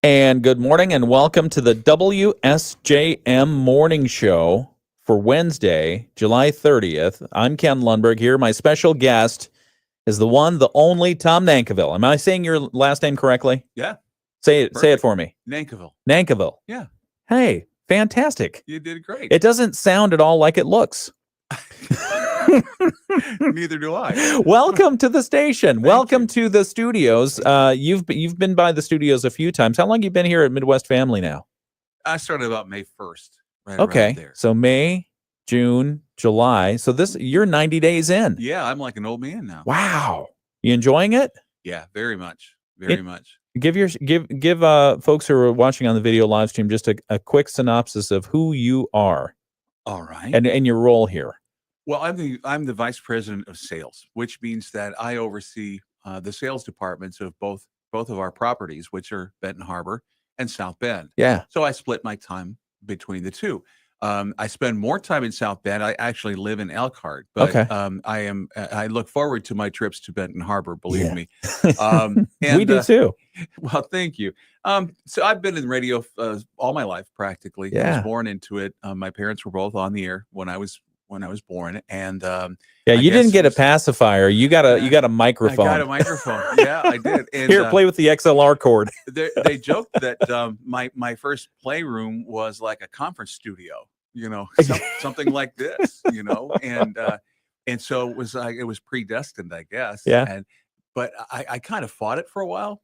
And good morning and welcome to the WSJM Morning Show for Wednesday, July 30th. I'm Ken Lundberg here. My special guest is the one, the only Tom Nankival. Am I saying your last name correctly? Yeah. Say it for me. Nankival. Nankival. Yeah. Hey, fantastic. You did great. It doesn't sound at all like it looks. Neither do I. Welcome to the station. Welcome you. to the studios. You've been by the studios a few times. How long have you been here at Midwest Family now? I started about May 1st. Right Okay. around there. So May, June, July. So you're 90 days in. Yeah, I'm like an old man now. Wow. You enjoying it? Yeah, very much. Very much. Give folks who are watching on the video live stream just a quick synopsis of who you are. All right. And your role here. Well, I'm the vice president of sales, which means that I oversee the sales departments of both of our properties, which are Benton Harbor and South Bend. Yeah. So I split my time between the two. I spend more time in South Bend. I actually live in Elkhart, but Okay. I look forward to my trips to Benton Harbor. Believe me. And, we do too. Well, thank you. So I've been in radio all my life, practically. Yeah. I was born into it. My parents were both on the air when I was born, and you didn't get a pacifier. You got a microphone. I got a microphone. Yeah, I did. And, here, play with the XLR cord. They joked that my first playroom was like a conference studio. Something like this. And so it was predestined, I guess. Yeah. But I kind of fought it for a while.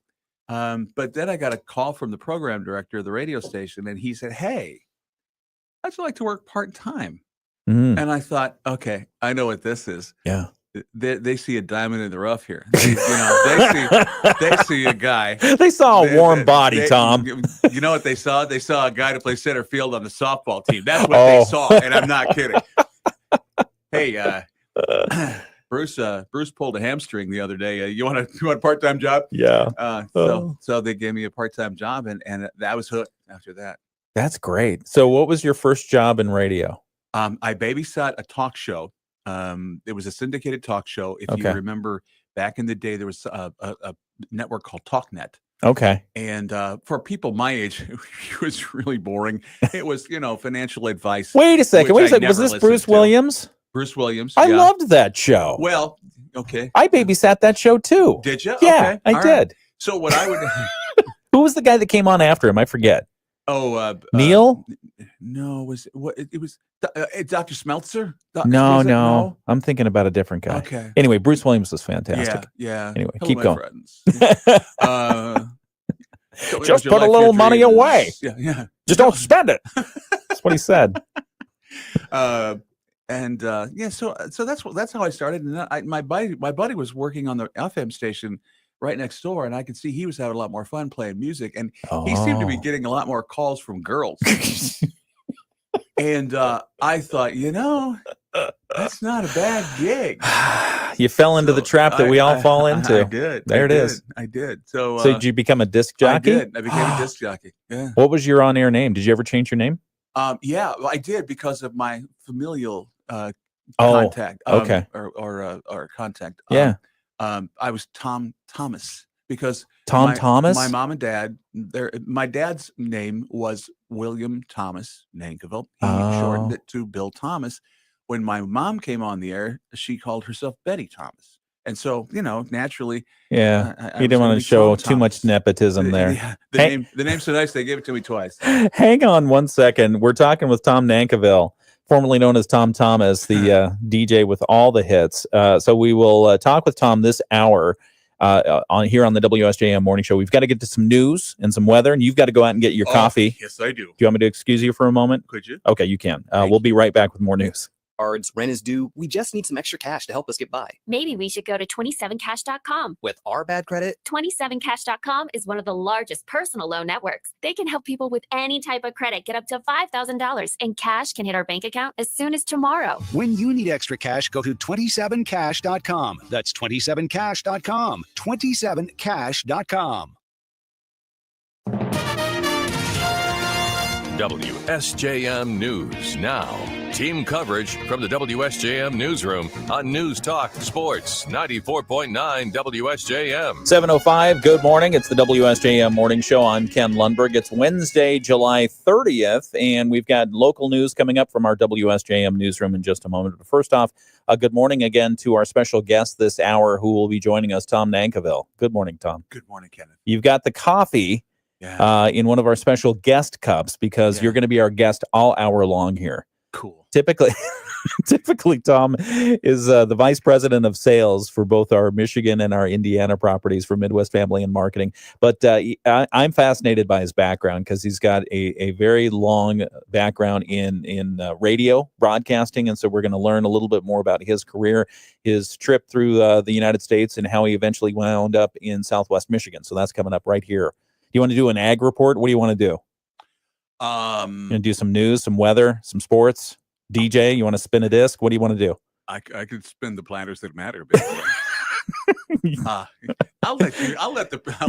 But then I got a call from the program director of the radio station, and he said, "Hey, I'd like to work part-time." Mm. And I thought, okay, I know what this is. Yeah. They see a diamond in the rough here. They see a guy. They saw a warm body, Tom. You know what they saw? They saw a guy to play center field on the softball team. That's what they saw, and I'm not kidding. Hey, Bruce pulled a hamstring the other day. You want a part-time job? Yeah. So they gave me a part-time job, and I was hooked after that. That's great. So what was your first job in radio? I babysat a talk show. It was a syndicated talk show. If you remember, back in the day, there was a network called TalkNet. Okay. And for people my age, it was really boring. It was, financial advice. Wait a second. Was this Bruce Williams? Bruce Williams. I loved that show. Well, okay. I babysat that show too. Did you? Yeah, okay. I did. Right. So what I would... Who was the guy that came on after him? I forget. Oh, Neil? No, it was Dr. Smeltzer? No. I'm thinking about a different guy. Okay. Anyway, Bruce Williams was fantastic. Yeah. Anyway, Hello, keep my going. friends. Just put a little money away. Yeah. Just don't spend it. That's what he said. So that's how I started. And my buddy was working on the FM station right next door, and I could see he was having a lot more fun playing music, and he seemed to be getting a lot more calls from girls. And I thought, that's not a bad gig. You fell into the trap that we all fall into. I did. It is. I did. So did you become a disc jockey? I did. I became a disc jockey. Yeah. What was your on-air name? Did you ever change your name? Yeah, I did, because of my familial contact. Or contact. Yeah. I was Tom Thomas, because Thomas. My mom and dad. My dad's name was William Thomas Nankival. He shortened it to Bill Thomas. When my mom came on the air, she called herself Betty Thomas, and so naturally. Yeah, I you didn't want to show too much nepotism there. Yeah, the name's so nice they gave it to me twice. Hang on one second. We're talking with Tom Nankival, formerly known as Tom Thomas, the DJ with all the hits. So we will talk with Tom this hour here on the WSJM Morning Show. We've got to get to some news and some weather, and you've got to go out and get your coffee. Yes, I do. Do you want me to excuse you for a moment? Could you? Okay, you can. We'll be right back with more news. Rent is due. We just need some extra cash to help us get by. Maybe we should go to 27cash.com. With our bad credit, 27cash.com is one of the largest personal loan networks. They can help people with any type of credit get up to $5,000, and cash can hit our bank account as soon as tomorrow. When you need extra cash, go to 27cash.com. That's 27cash.com. 27cash.com. WSJM News Now. Team coverage from the WSJM Newsroom on News Talk Sports 94.9 WSJM. 7:05, good morning. It's the WSJM Morning Show. I'm Ken Lundberg. It's Wednesday, July 30th, and we've got local news coming up from our WSJM Newsroom in just a moment. But first off, good morning again to our special guest this hour who will be joining us, Tom Nankival. Good morning, Tom. Good morning, Kenneth. You've got the coffee in one of our special guest cups because you're going to be our guest all hour long here. Cool. Typically, Tom is the vice president of sales for both our Michigan and our Indiana properties for Midwest Family and Marketing. But I'm fascinated by his background because he's got a very long background in radio broadcasting. And so we're going to learn a little bit more about his career, his trip through the United States, and how he eventually wound up in Southwest Michigan. So that's coming up right here. Do you want to do an ag report? What do you want to do? You want to do some news, some weather, some sports? DJ, you want to spin a disc? What do you want to do? I could spin the planners that matter. I'll let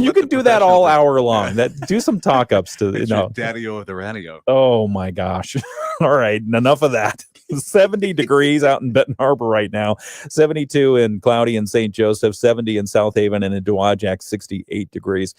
you can do that all hour long. Do some talk ups to daddy-o of the radio. Oh my gosh. All right, enough of that. 70 degrees out in Benton Harbor right now, 72 in cloudy in St. Joseph, 70 in South Haven, and in Dowagiac, 68 degrees.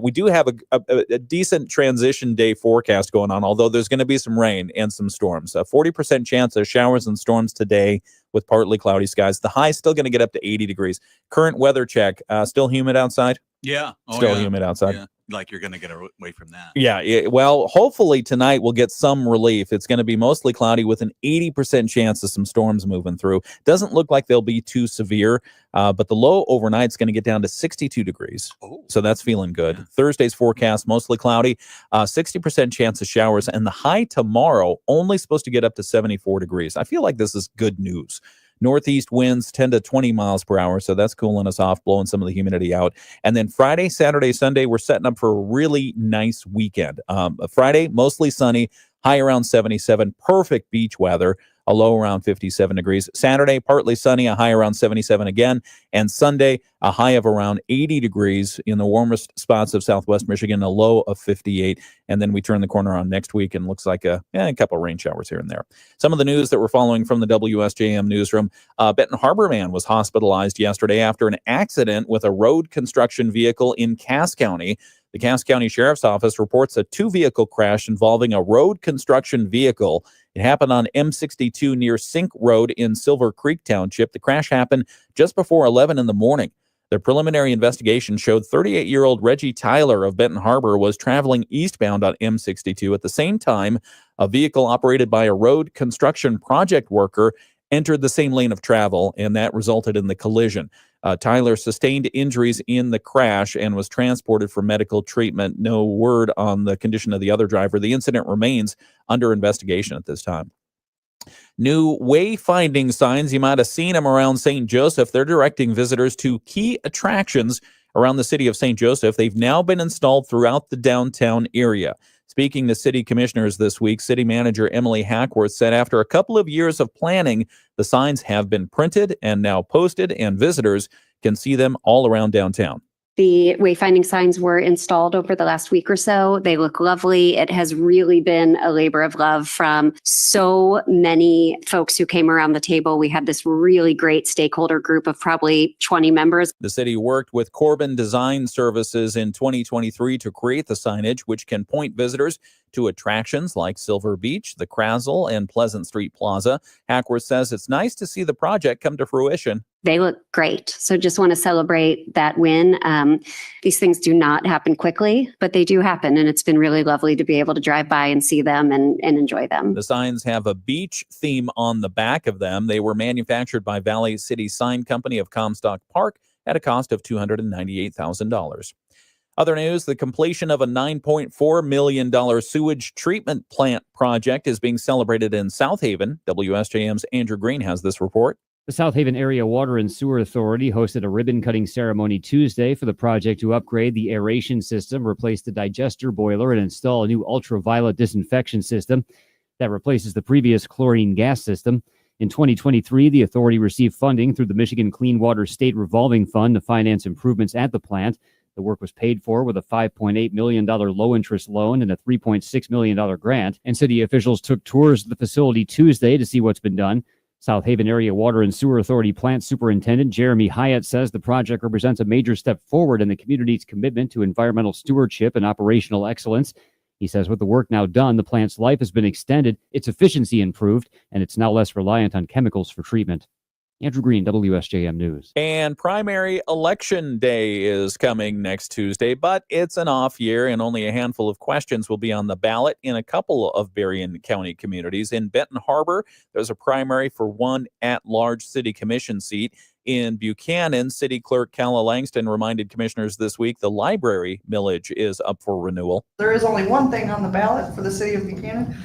We do have a decent transition day forecast going on, although there's going to be some rain and some storms. A 40% chance of showers and storms today with partly cloudy skies. The high is still going to get up to 80 degrees. Current weather check, still humid outside? Yeah. Still humid outside. Yeah. Like you're going to get away from that. Yeah. Well, hopefully tonight we'll get some relief. It's going to be mostly cloudy with an 80% chance of some storms moving through. Doesn't look like they'll be too severe, but the low overnight is going to get down to 62 degrees. Oh. So that's feeling good. Yeah. Thursday's forecast, mostly cloudy, 60% chance of showers, and the high tomorrow only supposed to get up to 74 degrees. I feel like this is good news. Northeast winds 10 to 20 miles per hour, so that's cooling us off, blowing some of the humidity out. And then Friday, Saturday, Sunday, we're setting up for a really nice weekend. Friday, mostly sunny, high around 77, perfect beach weather, a low around 57 degrees. Saturday, partly sunny, a high around 77 again. And Sunday, a high of around 80 degrees in the warmest spots of Southwest Michigan, a low of 58. And then we turn the corner on next week and looks like a couple rain showers here and there. Some of the news that we're following from the WSJM newsroom. Benton Harbor man was hospitalized yesterday after an accident with a road construction vehicle in Cass County. The Cass County Sheriff's Office reports a two-vehicle crash involving a road construction vehicle. It happened on M62 near Sink Road in Silver Creek Township. The crash happened just before 11 in the morning. The preliminary investigation showed 38-year-old Reggie Tyler of Benton Harbor was traveling eastbound on M62. At the same time, a vehicle operated by a road construction project worker entered the same lane of travel, and that resulted in the collision. Tyler sustained injuries in the crash and was transported for medical treatment. No word on the condition of the other driver. The incident remains under investigation at this time. New wayfinding signs, you might have seen them around St. Joseph. They're directing visitors to key attractions around the city of St. Joseph. They've now been installed throughout the downtown area. Speaking to city commissioners this week, city manager Emily Hackworth said after a couple of years of planning, the signs have been printed and now posted, and visitors can see them all around downtown. The wayfinding signs were installed over the last week or so. They look lovely. It has really been a labor of love from so many folks who came around the table. We had this really great stakeholder group of probably 20 members. The city worked with Corbin Design Services in 2023 to create the signage, which can point visitors to attractions like Silver Beach, the Krazel, and Pleasant Street Plaza. Hackworth says it's nice to see the project come to fruition. They look great. So just want to celebrate that win. These things do not happen quickly, but they do happen. And it's been really lovely to be able to drive by and see them and enjoy them. The signs have a beach theme on the back of them. They were manufactured by Valley City Sign Company of Comstock Park at a cost of $298,000. Other news, the completion of a $9.4 million sewage treatment plant project is being celebrated in South Haven. WSJM's Andrew Green has this report. The South Haven Area Water and Sewer Authority hosted a ribbon-cutting ceremony Tuesday for the project to upgrade the aeration system, replace the digester boiler, and install a new ultraviolet disinfection system that replaces the previous chlorine gas system. In 2023, the authority received funding through the Michigan Clean Water State Revolving Fund to finance improvements at the plant. The work was paid for with a $5.8 million low-interest loan and a $3.6 million grant, and city officials took tours of the facility Tuesday to see what's been done. South Haven Area Water and Sewer Authority Plant Superintendent Jeremy Hyatt says the project represents a major step forward in the community's commitment to environmental stewardship and operational excellence. He says with the work now done, the plant's life has been extended, its efficiency improved, and it's now less reliant on chemicals for treatment. Andrew Green, WSJM News. And primary election day is coming next Tuesday, but it's an off year and only a handful of questions will be on the ballot in a couple of Berrien County communities. In Benton Harbor, there's a primary for one at-large city commission seat. In Buchanan, City Clerk Calla Langston reminded commissioners this week the library millage is up for renewal. There is only one thing on the ballot for the city of Buchanan.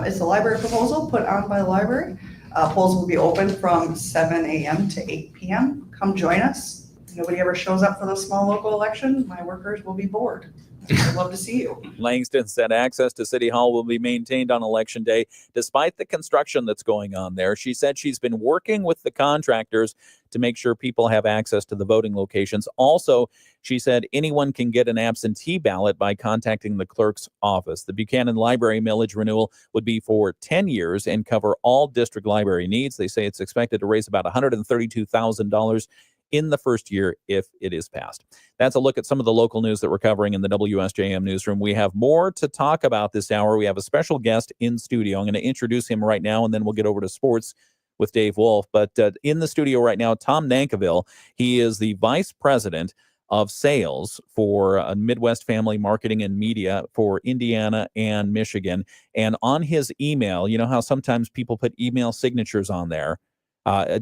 It's the library proposal put on by the library. Polls will be open from 7 a.m. to 8 p.m. Come join us. If nobody ever shows up for the small local election, my workers will be bored. I'd love to see you. Langston said access to City Hall will be maintained on Election Day, despite the construction that's going on there. She said she's been working with the contractors to make sure people have access to the voting locations. Also, she said anyone can get an absentee ballot by contacting the clerk's office. The Buchanan Library millage renewal would be for 10 years and cover all district library needs. They say it's expected to raise about $132,000 in the first year if it is passed. That's a look at some of the local news that we're covering in the WSJM newsroom. We have more to talk about this hour. We have a special guest in studio. I'm going to introduce him right now, and then we'll get over to sports with Dave Wolf. But in the studio right now, Tom Nankival. He is the vice president of sales for Midwest Family Marketing and Media for Indiana and Michigan. And on his email, you know how sometimes people put email signatures on there?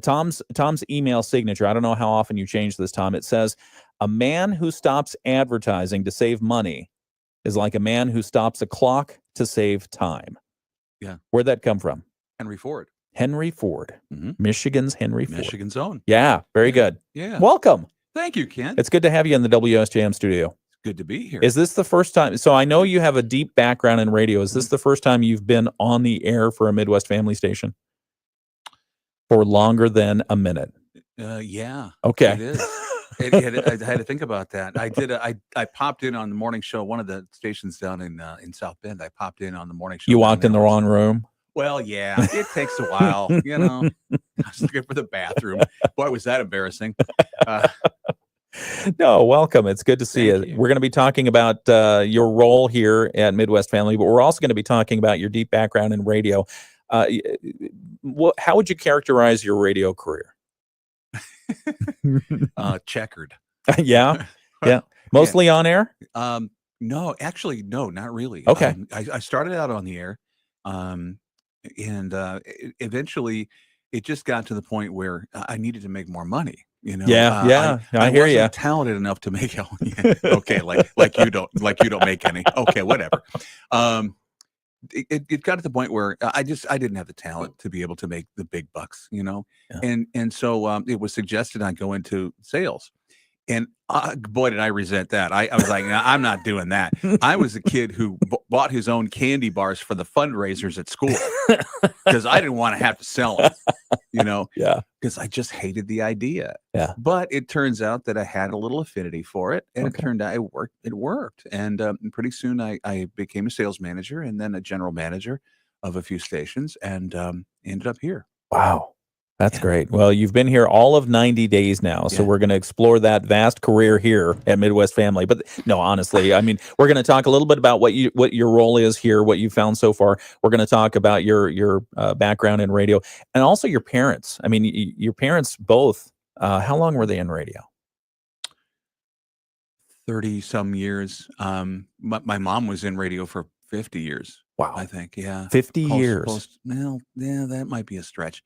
Tom's email signature, I don't know how often you change this, Tom. It says, a man who stops advertising to save money is like a man who stops a clock to save time. Yeah. Where'd that come from? Henry Ford. Henry Ford. Michigan's Henry Ford. Michigan's own. Yeah, very good. Yeah. Welcome. Thank you, Ken. It's good to have you in the WSJM studio. It's good to be here. Is this the first time? So I know you have a deep background in radio. Is this the first time you've been on the air for a Midwest Family station? For longer than a minute? Yeah. Okay. It is. I had to think about that. I popped in on the morning show, one of the stations down in South Bend. I popped in on the morning show. You walked in the wrong room? Well, yeah, it takes a while, you know. I was looking for the bathroom. Boy, was that embarrassing. No, welcome. It's good to see you. We're going to be talking about your role here at Midwest Family, but we're also going to be talking about your deep background in radio. How would you characterize your radio career? Checkered. Yeah. Mostly on air? No, actually, no, not really. Okay. I started out on the air, and eventually it just got to the point where I needed to make more money. You know, I hear you. Talented enough to make okay, like you don't make any. Okay, whatever. It got to the point where I didn't have the talent to be able to make the big bucks, you know, and so it was suggested I go into sales. And boy, did I resent that. I was like, I'm not doing that. I was a kid who bought his own candy bars for the fundraisers at school because I didn't want to have to sell them, you know, because I just hated the idea. Yeah. But it turns out that I had a little affinity for it, and it turned out it worked. And pretty soon I became a sales manager and then a general manager of a few stations, and ended up here. Wow. That's great. Well, you've been here all of 90 days now, so we're going to explore that vast career here at Midwest Family. But no, honestly, I mean, we're going to talk a little bit about what your role is here, what you found so far. We're going to talk about your background in radio and also your parents. I mean, your parents both. How long were they in radio? 30 some years. My mom was in radio for 50 years. Wow. I think. Yeah. 50 years. Well, yeah, that might be a stretch.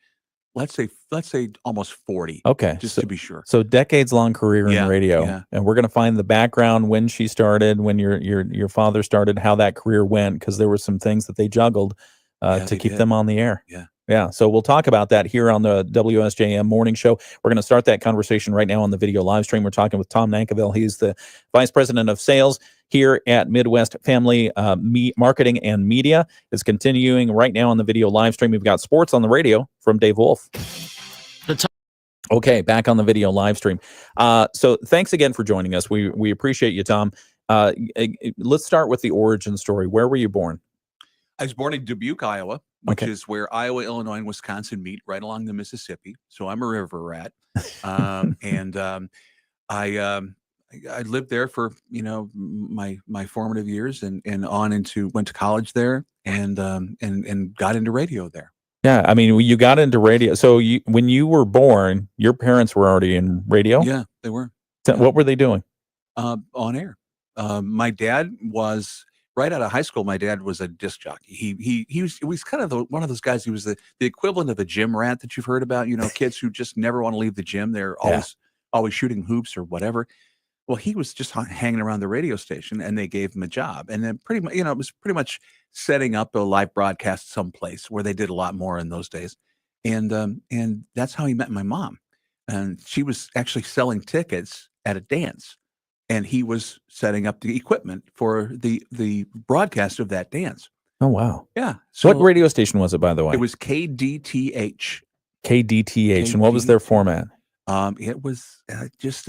Let's say almost 40. Okay. Just to be sure. So decades-long career in radio. Yeah. And we're going to find the background when she started, when your father started, how that career went, because there were some things that they juggled to keep them on the air. Yeah. Yeah. So we'll talk about that here on the WSJM Morning Show. We're going to start that conversation right now on the video live stream. We're talking with Tom Nankival. He's the Vice President of Sales here at Midwest Family Marketing and Media. It's continuing right now on the video live stream. We've got sports on the radio from Dave Wolf. Okay, back on the video live stream. So thanks again for joining us. We appreciate you, Tom. Let's start with the origin story. Where were you born? I was born in Dubuque, Iowa, which Okay. is where Iowa, Illinois, and Wisconsin meet, right along the Mississippi. So I'm a river rat, and I lived there for my formative years, and went to college there, and got into radio there. Yeah, I mean, you got into radio. So when you were born, your parents were already in radio? Yeah, they were. So what were they doing? On air. My dad was right out of high school. My dad was a disc jockey. He was kind of one of those guys. He was the equivalent of a gym rat that you've heard about. Kids who just never want to leave the gym. They're always shooting hoops or whatever. Well, he was just hanging around the radio station, and they gave him a job. And then pretty much, it was pretty much setting up a live broadcast someplace where they did a lot more in those days. And that's how he met my mom. And she was actually selling tickets at a dance, and he was setting up the equipment for the broadcast of that dance. Oh, wow. Yeah. So what radio station was it, by the way? It was KDTH. KDTH. And what was their format? It was just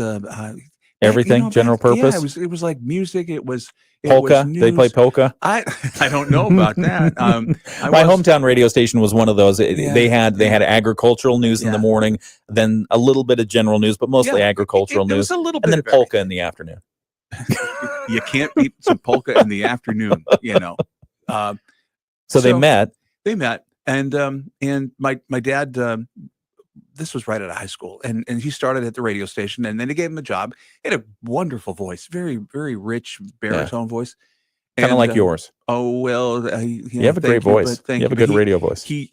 everything, general purpose. Yeah, it was like music. It was polka. News. They play polka. I don't know about that. My hometown radio station was one of those. They had agricultural news in the morning, then a little bit of general news, but mostly agricultural news, was a little and bit then of polka in the afternoon. You can't beat some polka in the afternoon, So they met. They met, and my dad. This was right out of high school, and he started at the radio station, and then they gave him a job. He had a wonderful voice, very, very rich baritone voice. Kind of like yours. Oh, well, you have a great voice. You have a good radio voice. He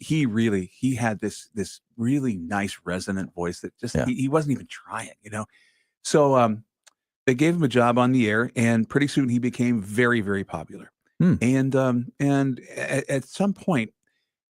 had this really nice resonant voice that just, he wasn't even trying, So they gave him a job on the air, and pretty soon he became very, very popular. And at some point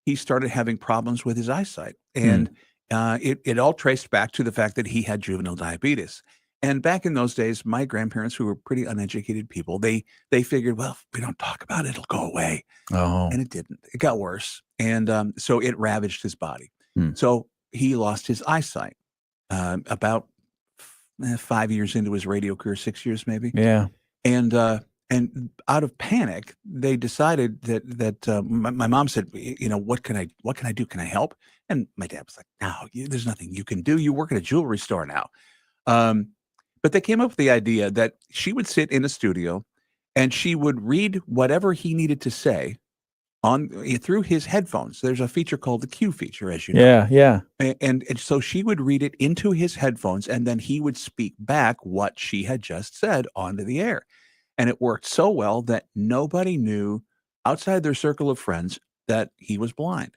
he started having problems with his eyesight, and it all traced back to the fact that he had juvenile diabetes. And back in those days, my grandparents, who were pretty uneducated people, they figured, well, if we don't talk about it, it'll go away. Oh. And it didn't. It got worse. And so it ravaged his body. So he lost his eyesight about 5 years into his radio career, 6 years maybe. Yeah. And out of panic, they decided that my mom said, what can I do? Can I help? And my dad was like, no, there's nothing you can do. You work at a jewelry store now. But they came up with the idea that she would sit in a studio and she would read whatever he needed to say through his headphones. There's a feature called the Q feature, as you know. Yeah. And so she would read it into his headphones, and then he would speak back what she had just said onto the air. And it worked so well that nobody knew outside their circle of friends that he was blind.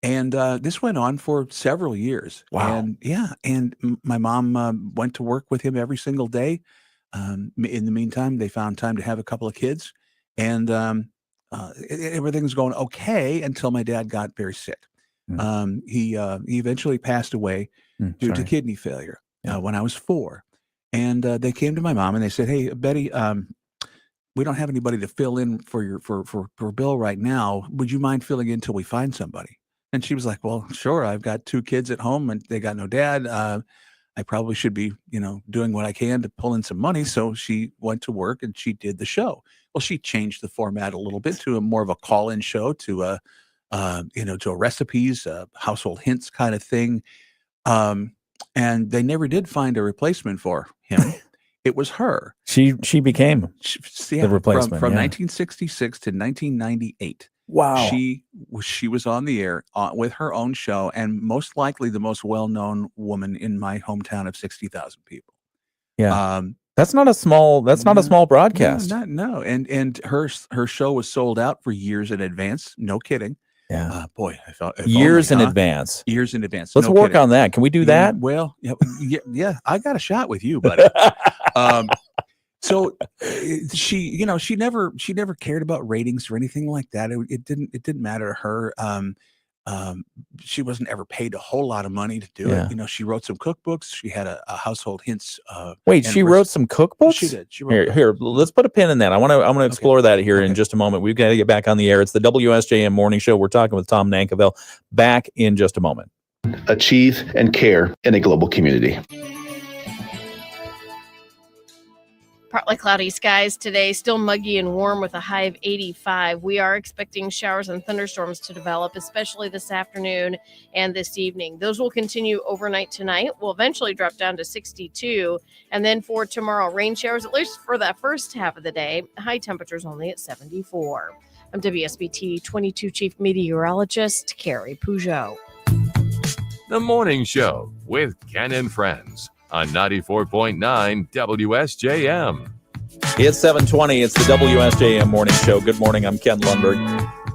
And this went on for several years. Wow. And my mom went to work with him every single day. In the meantime, they found time to have a couple of kids, and everything's going okay until my dad got very sick. He eventually passed away due to kidney failure when I was 4. And they came to my mom and they said, "Hey, Betty, we don't have anybody to fill in for Bill right now. Would you mind filling in till we find somebody?" And she was like, "Well, sure. I've got 2 kids at home and they got no dad. I probably should be, doing what I can to pull in some money." So she went to work and she did the show. Well, she changed the format a little bit to more of a call-in show, to a recipes, household hints kind of thing. And they never did find a replacement for him. It was her. She became the replacement from 1966 to 1998. Wow. She was on the air with her own show, and most likely the most well-known woman in my hometown of 60,000 people. Yeah. That's not a small broadcast. No. And her show was sold out for years in advance. No kidding. Yeah. Boy, I thought years in advance. Years in advance. Let's work on that. Can we do that? Well, yeah, I got a shot with you, buddy. So she never cared about ratings or anything like that. It didn't matter to her. She wasn't ever paid a whole lot of money to do it. She wrote some cookbooks. She had a household hints. Wait, she wrote some cookbooks? She did. She wrote here, let's put a pin in that. I want to explore that here in just a moment. We've got to get back on the air. It's the WSJM Morning Show. We're talking with Tom Nankival. Back in just a moment. achieve, and care in a global community. Partly cloudy skies today, still muggy and warm with a high of 85. We are expecting showers and thunderstorms to develop, especially this afternoon and this evening. Those will continue overnight tonight. We'll eventually drop down to 62. And then for tomorrow, rain showers, at least for that first half of the day. High temperatures only at 74. I'm WSBT 22 Chief Meteorologist Carrie Peugeot. The Morning Show with Ken and Friends on 94.9 WSJM. It's 7:20. It's the WSJM Morning Show. Good morning. I'm Ken Lundberg.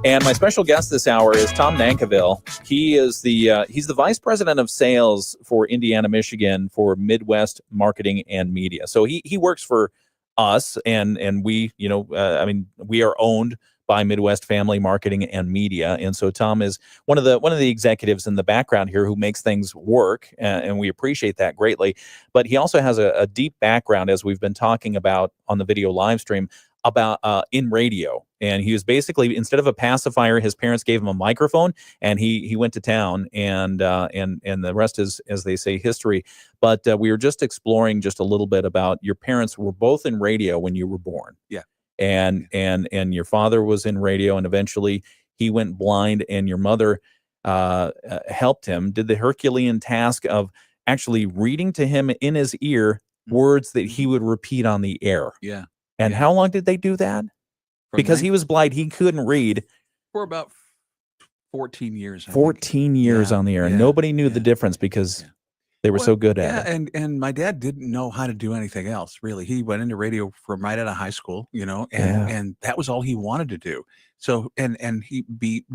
And my special guest this hour is Tom Nankival. He is he's the Vice President of Sales for Indiana, Michigan for Midwest Marketing and Media. So he works for us, and we, we are owned by Midwest Family Marketing and Media. And so Tom is one of the executives in the background here who makes things work, and we appreciate that greatly. But he also has a deep background, as we've been talking about on the video live stream, about in radio. And he was basically, instead of a pacifier, his parents gave him a microphone, and he went to town, and the rest is, as they say, history. But we were just exploring just a little bit about your parents were both in radio when you were born. Yeah. And your father was in radio, and eventually he went blind, and your mother helped him, did the Herculean task of actually reading to him in his ear words that he would repeat on the air. Yeah. And how long did they do that? Because he was blind, he couldn't read. For about 14 years. 14 years on the air. And nobody knew the difference because they were so good at it. And my dad didn't know how to do anything else, really. He went into radio from right out of high school, and that was all he wanted to do. So, and he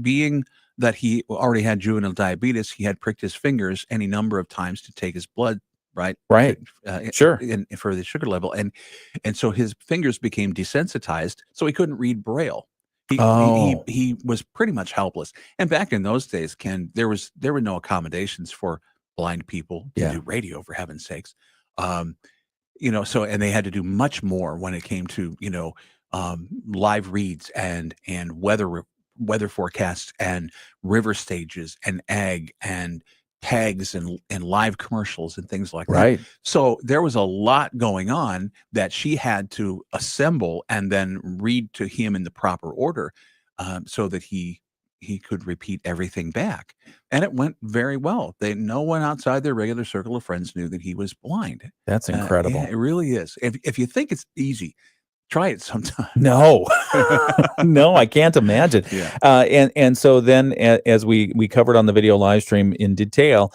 being that he already had juvenile diabetes, he had pricked his fingers any number of times to take his blood, right? Sure. For the sugar level. And so his fingers became desensitized, so he couldn't read Braille. He was pretty much helpless. And back in those days, Ken, there were no accommodations for blind people to do radio, for heaven's sakes. So, and they had to do much more when it came to, live reads and weather forecasts and river stages and ag and tags and live commercials and things like that. Right. So there was a lot going on that she had to assemble and then read to him in the proper order, so that he could repeat everything back. And it went very well. No one outside their regular circle of friends knew that he was blind. That's incredible. Yeah, it really is. If you think it's easy, try it sometime. No, no, I can't imagine. Yeah. And so then, as we covered on the video live stream in detail,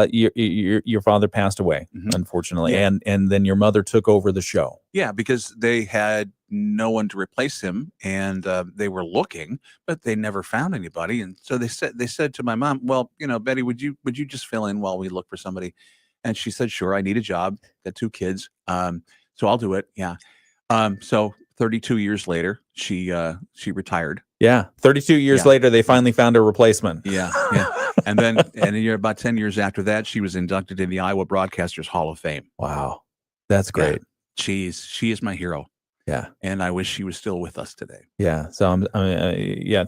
your father passed away, unfortunately, and then your mother took over the show. Yeah, because they had no one to replace him, and they were looking, but they never found anybody. And so they said to my mom, "Well, Betty, would you just fill in while we look for somebody?" And she said, "Sure, I need a job, got 2 kids, so I'll do it." Yeah. So 32 years later, she retired. Yeah. 32 years later, they finally found a replacement. Yeah. Yeah. And then, about 10 years after that, she was inducted in the Iowa Broadcasters Hall of Fame. Wow. That's great. Yeah. She is my hero. Yeah. And I wish she was still with us today. Yeah. So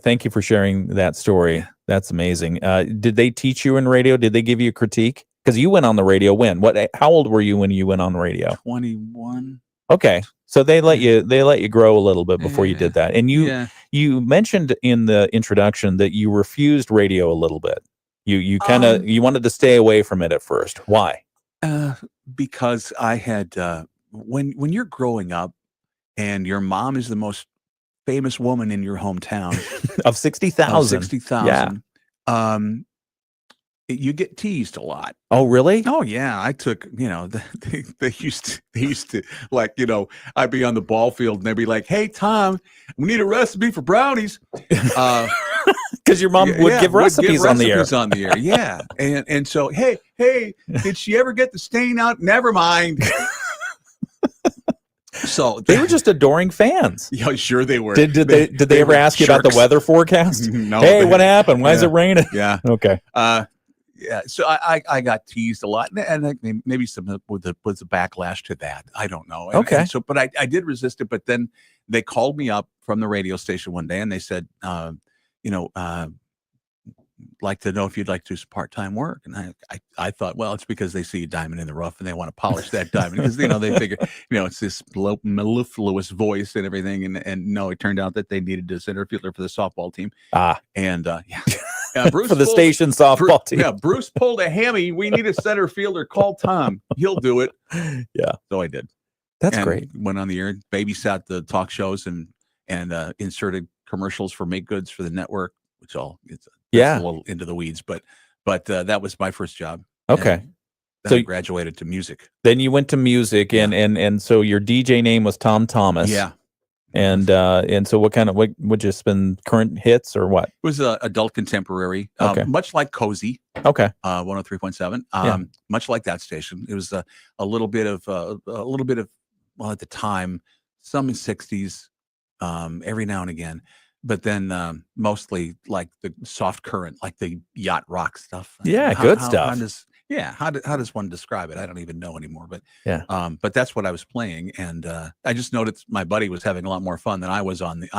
thank you for sharing that story. Yeah. That's amazing. Did they teach you in radio? Did they give you a critique? Because you went on the radio when? How old were you when you went on the radio? 21. Okay. So they let you grow a little bit before you did that. And you mentioned in the introduction that you refused radio a little bit. You kind of you wanted to stay away from it at first. Why? Because I had when you're growing up and your mom is the most famous woman in your hometown of 60,000. 60,000. Yeah. You get teased a lot. Oh, really? Oh, yeah. I took, they used to like, I'd be on the ball field and they'd be like, "Hey, Tom, we need a recipe for brownies." Because your mom would give recipes on the air. Yeah. And so, hey, did she ever get the stain out? Never mind. So they were just adoring fans. Yeah, sure they were. Did they ever ask you about the weather forecast? No. Hey, what happened? Why is it raining? Yeah. Okay. Yeah, so I got teased a lot, and I think maybe some was a backlash to that. I don't know. Okay. And so, but I did resist it. But then they called me up from the radio station one day, and they said, like to know if you'd like to do some part-time work. And I thought, well, it's because they see a diamond in the rough and they want to polish that diamond because, they figure, it's this mellifluous voice and everything. And no, it turned out that they needed a center fielder for the softball team. And Bruce for the station softball team. Yeah, Bruce pulled a hammy. We need a center fielder. Call Tom. He'll do it. Yeah. So I did. That's great. Went on the air, babysat the talk shows and inserted commercials for make goods for the network, which it's a little into the weeds, but that was my first job. Okay. So I graduated to music. Then you went to music and so your DJ name was Tom Thomas. Yeah. And so what would you spin current hits or what? It was adult contemporary, much like Cozy. Okay. 103.7. Much like that station. It was a little bit of well, at the time, some 60s, every now and again, but then mostly like the soft current, like the yacht rock stuff. Yeah, good stuff. How does one describe it? I don't even know anymore. But but that's what I was playing, and I just noticed my buddy was having a lot more fun than I was on the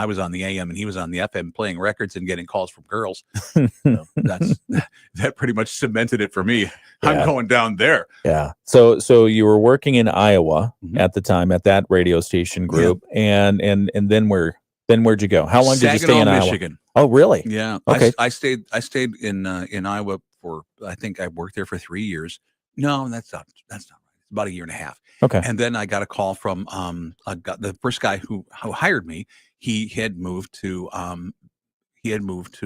AM, and he was on the FM playing records and getting calls from girls. So that pretty much cemented it for me. Yeah. I'm going down there. Yeah. So you were working in Iowa at the time at that radio station group, and then where'd you go? How long did you stay in Michigan? Iowa? Oh, really? Yeah. Okay. I stayed in Iowa for, I think I worked there for 3 years. No, that's not right. It's about a year and a half. Okay. And then I got a call from the first guy who hired me. He had moved to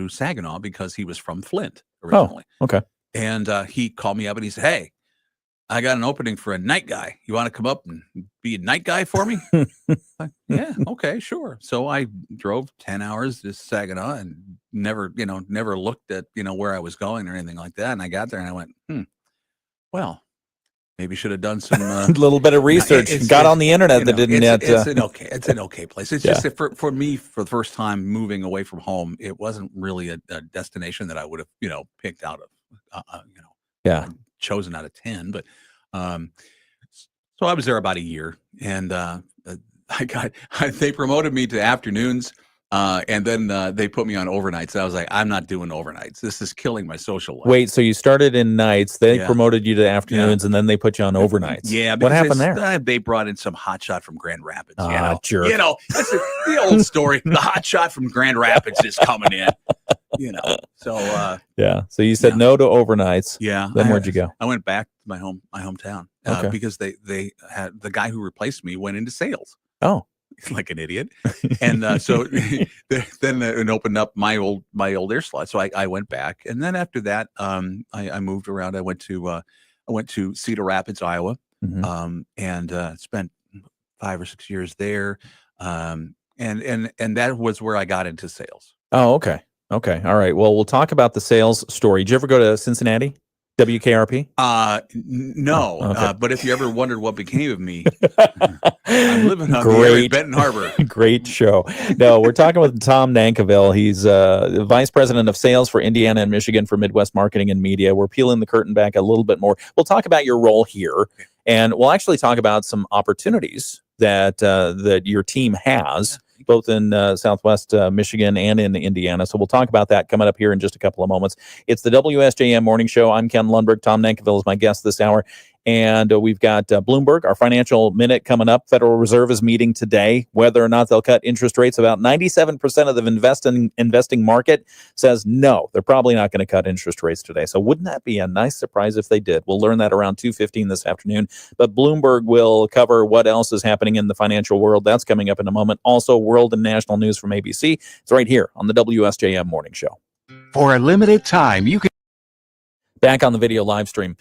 Saginaw because he was from Flint originally. Oh, okay. And he called me up and he said, "Hey, I got an opening for a night guy. You want to come up and be a night guy for me?" Yeah, okay, sure. So I drove 10 hours to Saginaw and never looked at, where I was going or anything like that. And I got there and I went, well, maybe should have done some a little bit of research. Got on the internet that didn't yet. It's an okay place. It's just that for me, for the first time moving away from home, it wasn't really a destination that I would have, picked out of, chosen out of 10, but so I was there about a year, and they promoted me to afternoons, and then they put me on overnights. I was like, I'm not doing overnights. This is killing my social life. Wait, so you started in nights, they promoted you to afternoons, and then they put you on overnights. Yeah, what happened there? They brought in some hotshot from Grand Rapids. Jerk. That's the old story. The hotshot from Grand Rapids is coming in. So so you said no to overnights. Yeah. Then where'd you go? I went back to my hometown because they had the guy who replaced me went into sales. Oh, like an idiot. And so then it opened up my old air slot. So I went back, and then after that, I moved around. I went to Cedar Rapids, Iowa, and spent 5 or 6 years there. And that was where I got into sales. Oh, okay. Okay. All right. Well, we'll talk about the sales story. Did you ever go to Cincinnati? WKRP? No. Okay. But if you ever wondered what became of me, I'm living on the air in Benton Harbor. Great show. No, we're talking with Tom Nankival. He's Vice President of Sales for Indiana and Michigan for Midwest Marketing and Media. We're peeling the curtain back a little bit more. We'll talk about your role here, and we'll actually talk about some opportunities that your team has, both in Southwest Michigan and in Indiana. So we'll talk about that coming up here in just a couple of moments. It's the WSJM Morning Show. I'm Ken Lundberg. Tom Nankival is my guest this hour. And we've got Bloomberg, our financial minute coming up. Federal Reserve is meeting today. Whether or not they'll cut interest rates, about 97% of the investing market says no, they're probably not going to cut interest rates today. So wouldn't that be a nice surprise if they did? We'll learn that around 2:15 this afternoon. But Bloomberg will cover what else is happening in the financial world. That's coming up in a moment. Also, world and national news from ABC. It's right here on the WSJM Morning Show. For a limited time, you can... Back on the video live stream.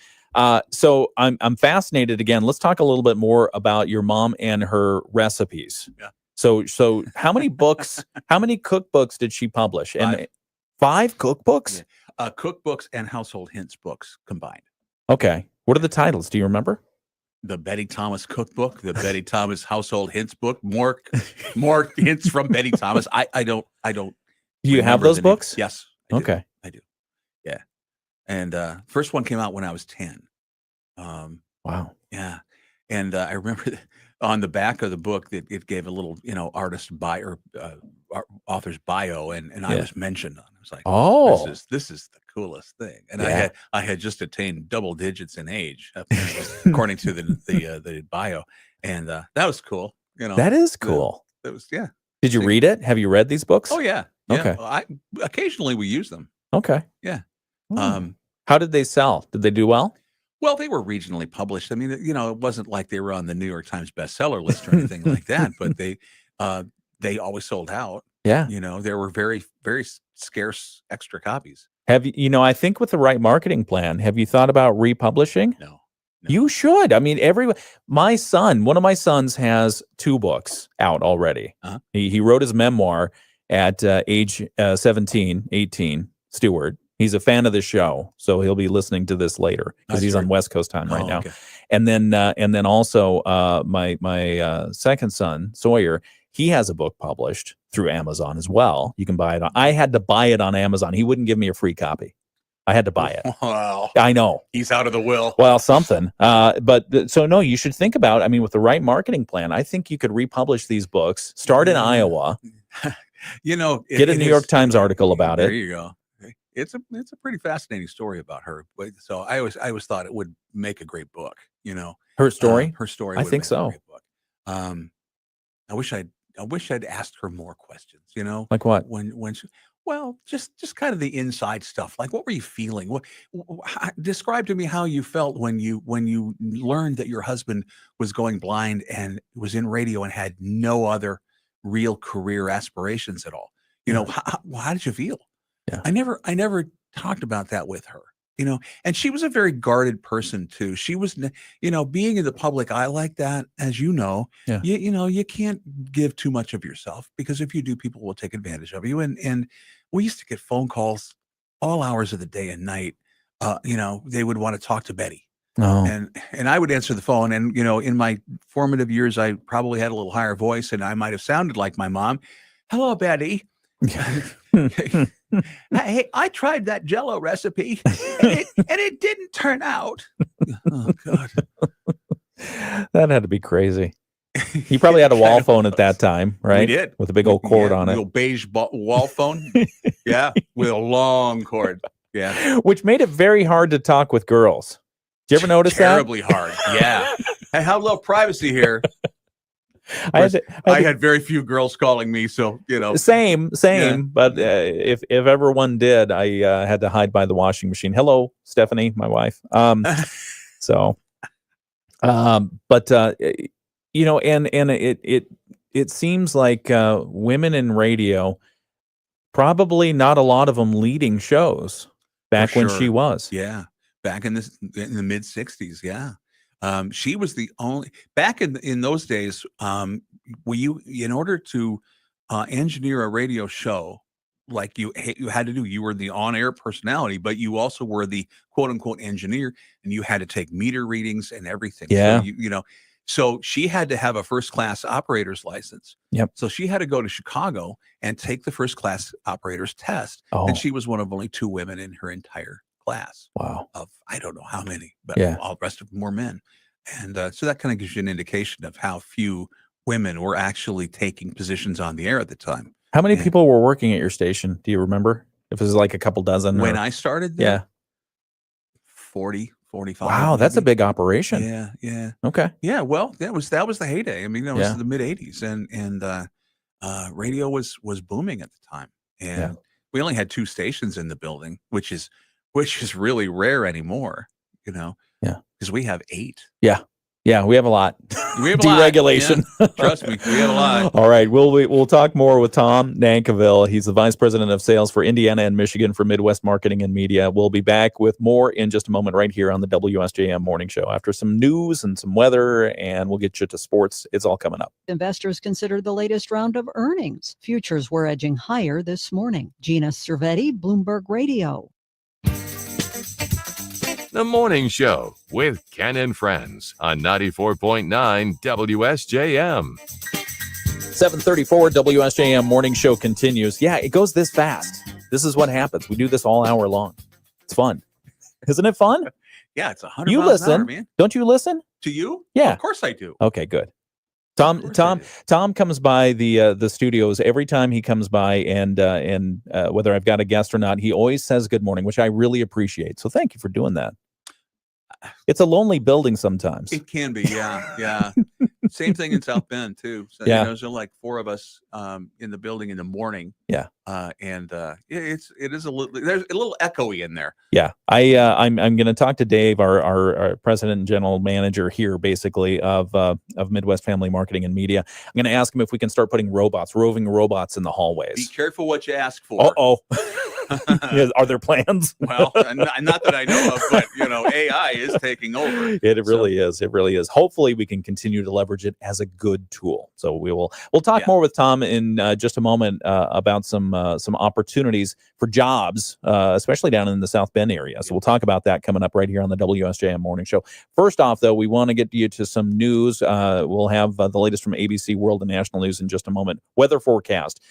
So I'm fascinated again. Let's talk a little bit more about your mom and her recipes. Yeah. So how many books, how many cookbooks did she publish? And 5 cookbooks? Yeah. Cookbooks and household hints books combined. Okay. What are the titles? Do you remember? The Betty Thomas cookbook, the Betty Thomas household hints book, more hints from Betty Thomas. I don't. Do you have those books? Yes. Okay. I do. Yeah. And first one came out when I was 10. Wow. Yeah. And I remember on the back of the book that it gave a little, artist bio or author's bio, and I was mentioned on. I was like, oh, this is the coolest thing. And Yeah. I had just attained double digits in age, according to the bio, and that was cool. You know, That is cool. That was yeah. Did you read it? Have you read these books? Oh yeah. Okay. I occasionally we use them. Okay. Yeah. How did they sell? Did they do well? Well, they were regionally published. I mean, you know, it wasn't like they were on the New York Times bestseller list or anything like that, but they always sold out. Yeah. You know, there were very, very scarce extra copies. Have you, I think with the right marketing plan, have you thought about republishing? No. You should. I mean, one of my sons has 2 books out already. Uh-huh. He wrote his memoir at age 17, 18, Stewart. He's a fan of the show, so he'll be listening to this later because he's on West Coast time right now. Okay. And then also my second son, Sawyer, he has a book published through Amazon as well. You can buy it. I had to buy it on Amazon. He wouldn't give me a free copy. I had to buy it. Wow. I know. He's out of the will. Well, something. So no, you should think about, I mean, with the right marketing plan, I think you could republish these books, start in Iowa. You know, Get a New York Times article about it. There you go. It's a pretty fascinating story about her. But so I always thought it would make a great book, you know. Her story? Her story. I would think make so. A great book. I wish I'd asked her more questions, you know. Like what? When she, well, just kind of the inside stuff. Like, what were you feeling? Describe to me how you felt when you learned that your husband was going blind and was in radio and had no other real career aspirations at all. You know, how did you feel? Yeah. I never talked about that with her, you know, and she was a very guarded person too. She was, you know, being in the public eye like that, as you know, you know, you can't give too much of yourself because if you do, people will take advantage of you. And we used to get phone calls all hours of the day and night. You know, they would want to talk to Betty. Oh. And I would answer the phone. And, you know, in my formative years, I probably had a little higher voice and I might have sounded like my mom. Hello, Betty. Hey, I tried that Jell-O recipe and it didn't turn out. Oh God. That had to be crazy. He probably had a wall phone at that time, right? We did. With a big old cord on it. Little beige wall phone. Yeah. With a long cord. Yeah. Which made it very hard to talk with girls. Did you ever notice Terribly hard. Yeah. I have a little privacy here. I had very few girls calling me, so you know. Same. Yeah. But if ever one did, I had to hide by the washing machine. Hello, Stephanie, my wife. But you know, and it seems like women in radio, probably not a lot of them leading shows back when she was. Yeah, back in the mid '60s. Yeah. She was the only back in those days. In order to engineer a radio show, like you had to do, you were the on-air personality, but you also were the quote unquote engineer, and you had to take meter readings and everything. Yeah, so you know, so she had to have a first-class operator's license. Yep. So she had to go to Chicago and take the first-class operator's test, Oh. and she was one of only 2 women in her entire class. Wow. Of I don't know how many, but Yeah. all the rest of them were men. And so that kind of gives you an indication of how few women were actually taking positions on the air at the time. How many people were working at your station? Do you remember? If it was like a couple dozen? When or... I started there? Yeah. 40, 45. Wow, that's a big operation. Yeah, yeah. Okay. Yeah, well, that was the heyday. I mean, that was Yeah. the mid 80s and radio was booming at the time. And we only had 2 stations in the building, which is really rare anymore, you know. Yeah. Because we have 8. Yeah, we have a lot. We have a lot. Deregulation. Yeah. Trust me, we have a lot. All right, we'll talk more with Tom Nankival. He's the Vice President of Sales for Indiana and Michigan for Midwest Marketing and Media. We'll be back with more in just a moment right here on the WSJM Morning Show after some news and some weather, and we'll get you to sports. It's all coming up. Investors consider the latest round of earnings. Futures were edging higher this morning. Gina Cervetti, Bloomberg Radio. The Morning Show with Ken and Friends on 94.9 WSJM. 7:34 WSJM Morning Show continues. Yeah, it goes this fast. This is what happens. We do this all hour long. It's fun. Isn't it fun? Yeah, it's 100 You miles an hour, listen. man. Don't you listen? To you? Yeah. Of course I do. Okay, good. Tom comes by the studios every time he comes by, and whether I've got a guest or not, he always says good morning, which I really appreciate. So thank you for doing that. It's a lonely building sometimes. It can be, yeah. Same thing in South Bend too. So, Yeah. there's like 4 of us in the building in the morning. Yeah. It is a little, there's a little echoey in there. Yeah, I'm going to talk to Dave, our president and general manager here, basically of Midwest Family Marketing and Media. I'm going to ask him if we can start putting roving robots in the hallways. Be careful what you ask for. Are there plans? Well, not that I know of, but AI is taking over. It really is. It really is. Hopefully, we can continue to leverage it as a good tool. So we'll talk more with Tom in just a moment about some opportunities for jobs, especially down in the South Bend area. So we'll talk about that coming up right here on the WSJM Morning Show. First off, though, we want to get you to some news. We'll have the latest from ABC World and National News in just a moment. Weather forecast.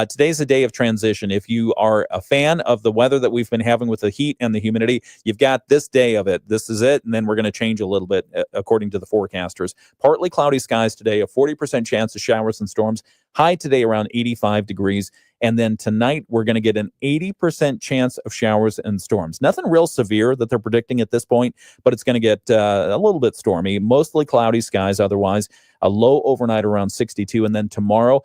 Today's a day of transition. If you are a fan of the weather that we've been having with the heat and the humidity, you've got this day of it. This is it. And then we're going to change a little bit according to the forecasters. Partly cloudy skies today, a 40% chance of showers and storms. High today around 85 degrees. And then tonight, we're going to get an 80% chance of showers and storms. Nothing real severe that they're predicting at this point, but it's going to get a little bit stormy. Mostly cloudy skies otherwise. A low overnight around 62. And then tomorrow,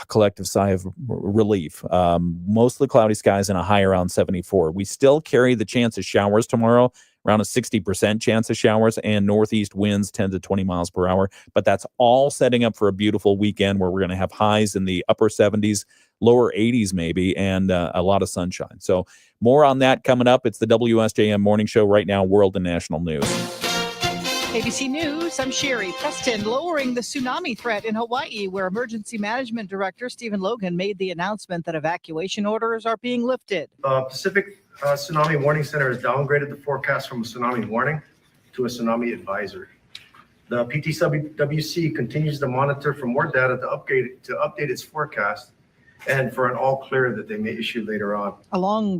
collective sigh of relief. Mostly cloudy skies and a high around 74. We still carry the chance of showers tomorrow, around a 60% chance of showers, and northeast winds 10 to 20 miles per hour. But that's all setting up for a beautiful weekend where we're going to have highs in the upper 70s, lower 80s maybe, and a lot of sunshine. So more on that coming up. It's the WSJM Morning Show right now, world and national news. ABC News, I'm Sherry Preston. Lowering the tsunami threat in Hawaii, where Emergency Management Director Stephen Logan made the announcement that evacuation orders are being lifted. Pacific Tsunami Warning Center has downgraded the forecast from a tsunami warning to a tsunami advisory. The PTWC continues to monitor for more data to update its forecast and for an all clear that they may issue later on.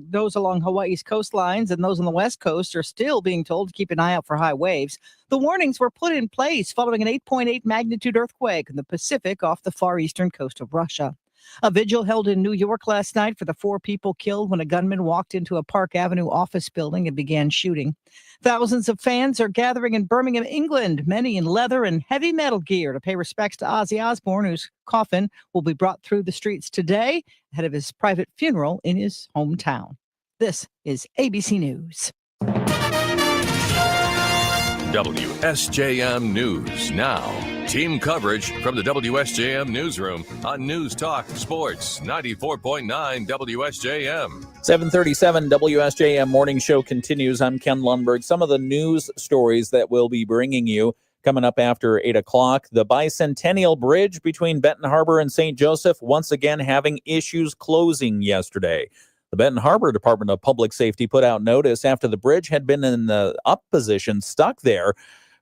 Those along Hawaii's coastlines and those on the west coast are still being told to keep an eye out for high waves. The warnings were put in place following an 8.8 magnitude earthquake in the Pacific off the far eastern coast of Russia. A vigil held in New York last night for the 4 people killed when a gunman walked into a Park Avenue office building and began shooting. Thousands of fans are gathering in Birmingham, England, many in leather and heavy metal gear to pay respects to Ozzy Osbourne, whose coffin will be brought through the streets today ahead of his private funeral in his hometown. This is ABC News. WSJM News Now. Team coverage from the WSJM Newsroom on News Talk Sports 94.9 WSJM. 7:37 WSJM Morning Show continues. I'm Ken Lundberg. Some of the news stories that we'll be bringing you coming up after 8 o'clock. The Bicentennial Bridge between Benton Harbor and St. Joseph once again having issues closing yesterday. The Benton Harbor Department of Public Safety put out notice after the bridge had been in the up position, stuck there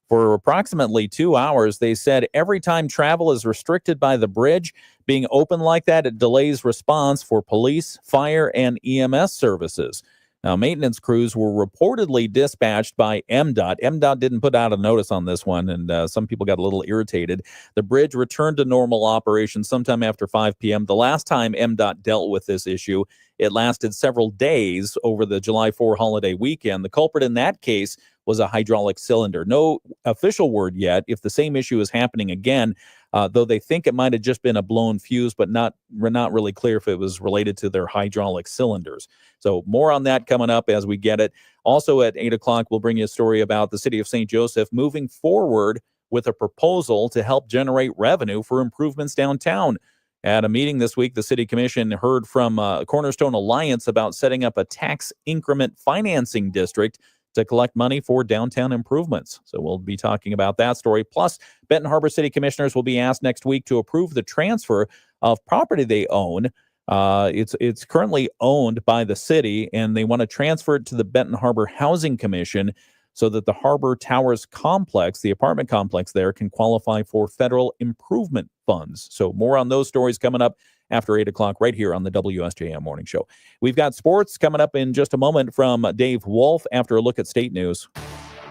for approximately 2 hours. They said every time travel is restricted by the bridge being open like that, it delays response for police, fire, and EMS services. Now, maintenance crews were reportedly dispatched by MDOT. MDOT didn't put out a notice on this one, and some people got a little irritated. The bridge returned to normal operation sometime after 5 p.m. The last time MDOT dealt with this issue, it lasted several days over the July 4 holiday weekend. The culprit in that case was a hydraulic cylinder. No official word yet if the same issue is happening again, though they think it might have just been a blown fuse, but we're not really clear if it was related to their hydraulic cylinders. So more on that coming up as we get it. Also at 8 o'clock, we'll bring you a story about the city of St. Joseph moving forward with a proposal to help generate revenue for improvements downtown. At a meeting this week, the City Commission heard from Cornerstone Alliance about setting up a tax increment financing district to collect money for downtown improvements. So we'll be talking about that story. Plus, Benton Harbor City Commissioners will be asked next week to approve the transfer of property they own. It's currently owned by the city, and they want to transfer it to the Benton Harbor Housing Commission so that the Harbor Towers complex, the apartment complex there, can qualify for federal improvement funds. So more on those stories coming up after 8 o'clock right here on the WSJM Morning Show. We've got sports coming up in just a moment from Dave Wolf after a look at state news.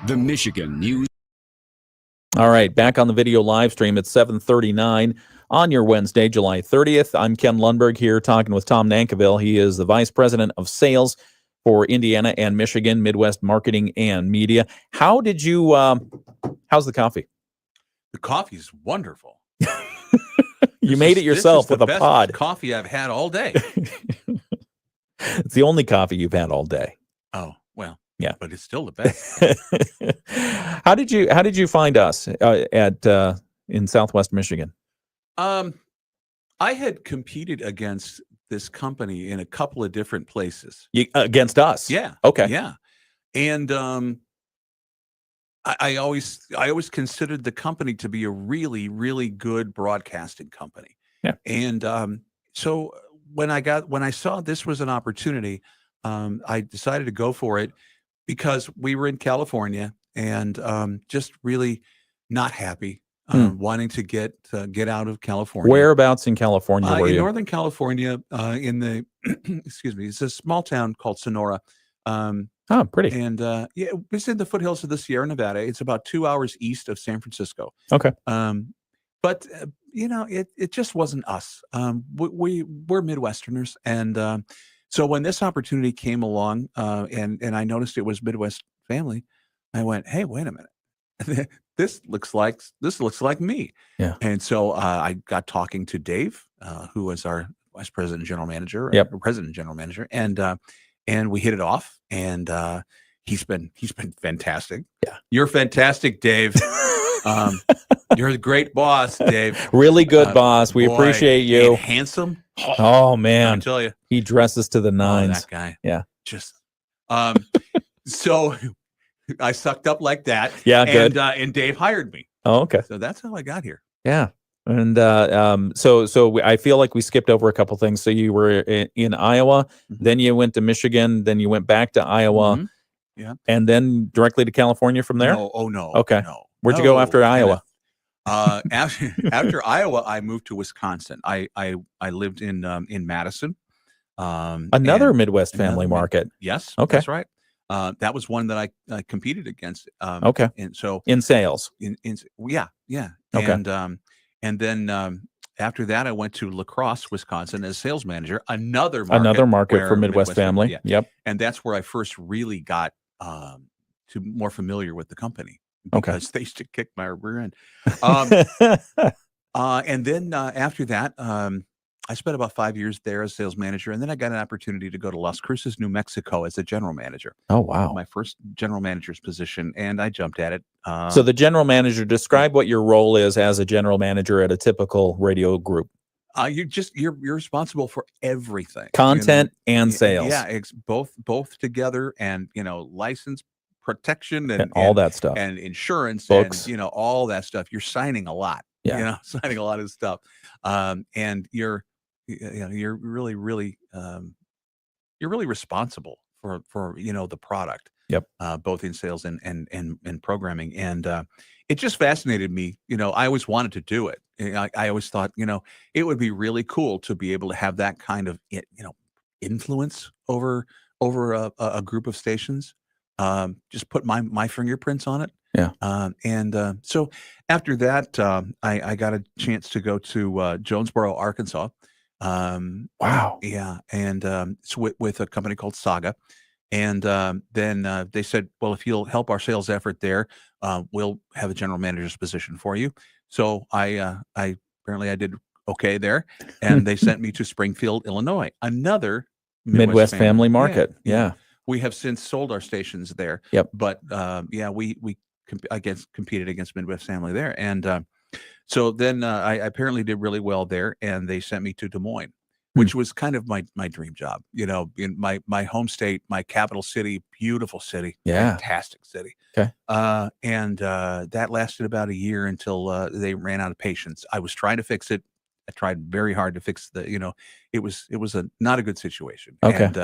The Michigan News All right, back on the video live stream at 7:39 on your Wednesday, July 30th. I'm Ken Lundberg here talking with Tom Nankival. He is the Vice President of Sales for Indiana and Michigan, Midwest Marketing and Media. How did you, how's the coffee? The coffee is wonderful. You made it yourself with a pod. Coffee I've had all day. It's the only coffee you've had all day. Oh, well, yeah, but it's still the best. How did you find us in Southwest Michigan? I had competed against this company in a couple of different places. Against us? Yeah. Okay. Yeah. And I always considered the company to be a really, really good broadcasting company. Yeah. And so when I saw this was an opportunity, I decided to go for it because we were in California and just really not happy, wanting to get out of California. Whereabouts in California were you? In Northern California, in the excuse me, it's a small town called Sonora. Oh, pretty. And yeah, it's in the foothills of the Sierra Nevada. It's about 2 hours east of San Francisco. Okay. But you know, it just wasn't us. We're Midwesterners, and so when this opportunity came along, and I noticed it was Midwest Family, I went, "Hey, wait a minute, this looks like me." Yeah. And so I got talking to Dave, who was our Vice President and General Manager, Yep. or President and General Manager, and we hit it off, and he's been fantastic. Yeah. You're fantastic, Dave. You're a great boss, Dave. Really good boss. We appreciate you. And handsome. Oh man, I tell you, he dresses to the nines. that guy. Yeah. Just so I sucked up like that. Yeah, good. And Dave hired me. Oh, okay. So that's how I got here. Yeah. And so I feel like we skipped over a couple things. So you were in Iowa, then you went to Michigan, then you went back to Iowa, Mhm. Yeah. and then directly to California from there. No, oh no. Okay. No. Where'd you go after Iowa? After Iowa, I moved to Wisconsin. I lived in Madison. Another and Midwest Family Market. Yes. Okay. That's right. That was one that I competed against. Okay. And so In sales. yeah. Okay. And then after that, I went to La Crosse, Wisconsin, as sales manager. Another market where for Midwest Family. yeah. Yep. And that's where I first really got to more familiar with the company, Okay. because they used to kick my rear end. And then after that, I spent about 5 years there as sales manager, and then I got an opportunity to go to Las Cruces, New Mexico, as a general manager. Oh wow. My first general manager's position, and I jumped at it. So the general manager, describe what your role is as a general manager at a typical radio group. You're responsible for everything, Content and sales. Yeah, it's both together, and license protection And all that stuff. and insurance, Books. and all that stuff. You're signing a lot. Yeah. Signing a lot of stuff, and you're really you're really responsible for the product. Yep. Both in sales and programming, and it just fascinated me. I always wanted to do it. I always thought it would be really cool to be able to have that kind of influence over a group of stations. Just put my fingerprints on it. Yeah. And so after that, I got a chance to go to Jonesboro, Arkansas. Wow. Yeah, and so with a company called Saga, and then they said, "Well, if you'll help our sales effort there, we'll have a general manager's position for you." So I apparently I did okay there, and they sent me to Springfield, Illinois, another Midwest Family Market. Yeah. We have since sold our stations there. Yep. But yeah, we competed against Midwest Family there, and so then I apparently did really well there, and they sent me to Des Moines, which was kind of my dream job. In my home state, my capital city, beautiful city, Yeah. fantastic city. Okay. And that lasted about a year until they ran out of patience. I was trying to fix it. I tried very hard to fix it was not a good situation. Okay. And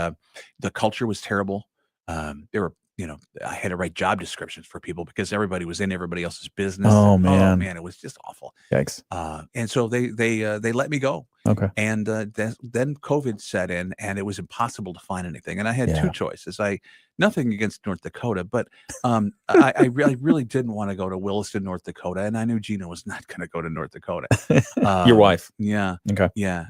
the culture was terrible. There were I had to write job descriptions for people because everybody was in everybody else's business. Oh, And, man. it was just awful. Yikes. And so they let me go. Okay. And then COVID set in, and it was impossible to find anything. And I had two choices. Nothing against North Dakota, but I really didn't want to go to Williston, North Dakota, and I knew Gina was not going to go to North Dakota. Your wife. Yeah. Okay. Yeah.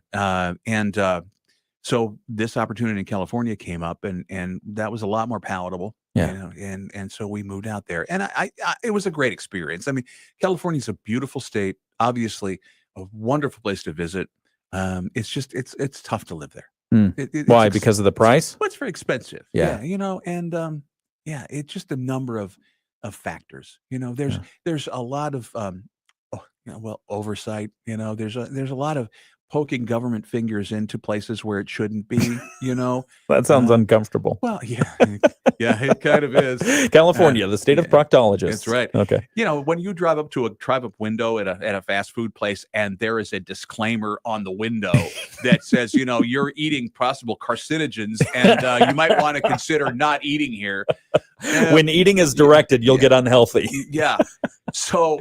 So this opportunity in California came up, and that was a lot more palatable. Yeah. And so we moved out there, and I it was a great experience. I mean, California's a beautiful state, obviously a wonderful place to visit. It's just it's tough to live there. Why? Because of the price? Well, it's very expensive. Yeah. And it's just a number of factors. There's a lot of oversight. There's a lot of poking government fingers into places where it shouldn't be. That sounds uncomfortable. Well, yeah, it kind of is. California, the state of proctologists. That's right. Okay. When you drive up to a drive-up window at a fast food place, and there is a disclaimer on the window that says, you're eating possible carcinogens, and you might want to consider not eating here. When eating is directed, you'll get unhealthy. Yeah. So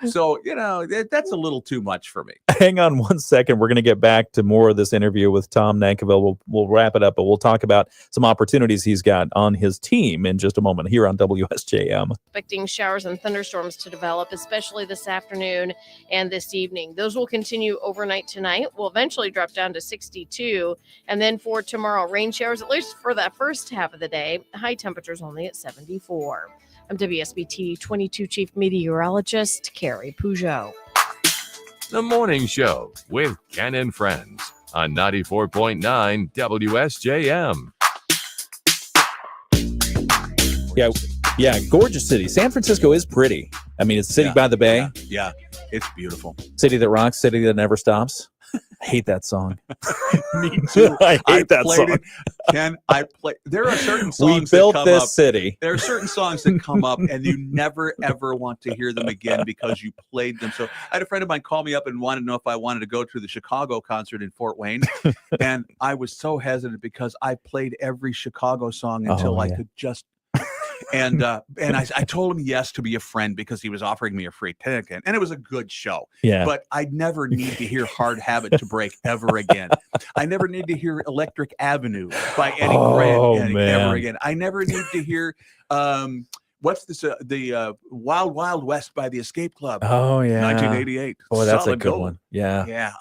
that's a little too much for me. Hang on 1 second. We're going to get back to more of this interview with Tom Nankival. We'll wrap it up, but we'll talk about some opportunities he's got on his team in just a moment here on WSJM. Expecting showers and thunderstorms to develop, especially this afternoon and this evening. Those will continue overnight tonight. Will eventually drop down to 62. And then for tomorrow, rain showers, at least for that first half of the day. High temperatures only at 74. I'm WSBT 22 Chief Meteorologist Carrie Peugeot. The Morning Show with Ken and Friends on 94.9 WSJM. Yeah, gorgeous city. San Francisco is pretty. I mean, it's a city by the bay. Yeah, it's beautiful. City that rocks, city that never stops. I hate that song. Me too. I hate that song. Ken, there are certain songs we built that come this up. city. There are certain songs that come up and you never, ever want to hear them again because you played them. So I had a friend of mine call me up and wanted to know if I wanted to go to the Chicago concert in Fort Wayne. And I was so hesitant because I played every Chicago song until I could just... And I told him yes to be a friend because he was offering me a free ticket, and it was a good show. Yeah. But I never need to hear Hard Habit to Break ever again. I never need to hear Electric Avenue by Eddie Grant ever again. I never need to hear what's this? The Wild Wild West by the Escape Club. Oh yeah, 1988. Oh, that's Solid a good gold. one. Yeah, yeah.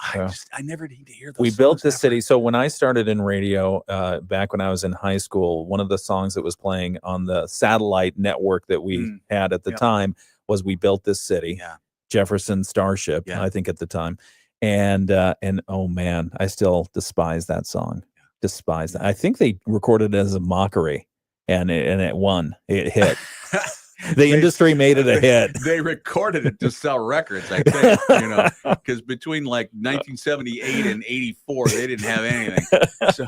I never need to hear those. We songs built this ever. city. So when I started in radio, back when I was in high school, one of the songs that was playing on the satellite network that we had at the time was "We Built This City." Yeah. Jefferson Starship, I think at the time, and oh man, I still despise that song. Despise that. I think they recorded it as a mockery, and it won. It hit. The industry made it a hit. They recorded it to sell records, I think, because between like 1978 and 84, they didn't have anything. So.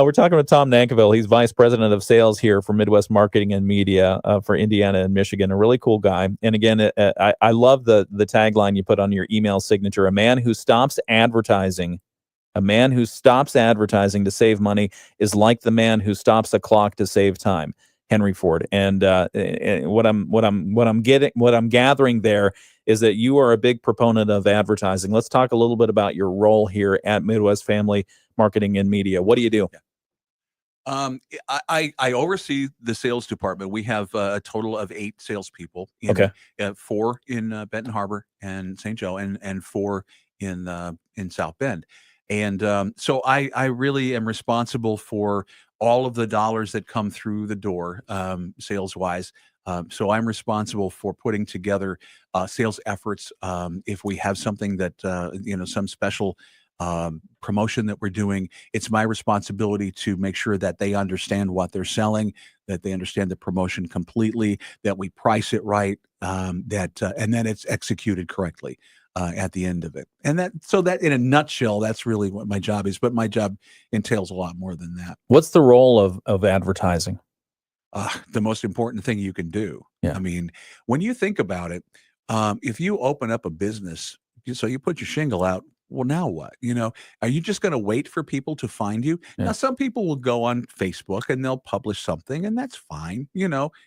We're talking with Tom Nankival. He's vice president of sales here for Midwest Marketing and Media for Indiana and Michigan. A really cool guy. And again, I love the tagline you put on your email signature: "A man who stops advertising. A man who stops advertising to save money is like the man who stops a clock to save time." Henry Ford. And what I'm gathering there is that you are a big proponent of advertising. Let's talk a little bit about your role here at Midwest Family Marketing and Media. What do you do? I oversee the sales department. We have a total of 8 salespeople. 4 in Benton Harbor and St. Joe, and 4 in South Bend. And so I really am responsible for all of the dollars that come through the door, sales-wise. So I'm responsible for putting together sales efforts. If we have something that, some special promotion that we're doing, it's my responsibility to make sure that they understand what they're selling, that they understand the promotion completely, that we price it right, and then it's executed correctly. At the end of it. And that in a nutshell, that's really what my job is, but my job entails a lot more than that. What's the role of advertising? The most important thing you can do. Yeah. I mean, when you think about it, if you open up a business, so you put your shingle out well, now what? Are you just going to wait for people to find you? Yeah. Now, some people will go on Facebook and they'll publish something, and that's fine.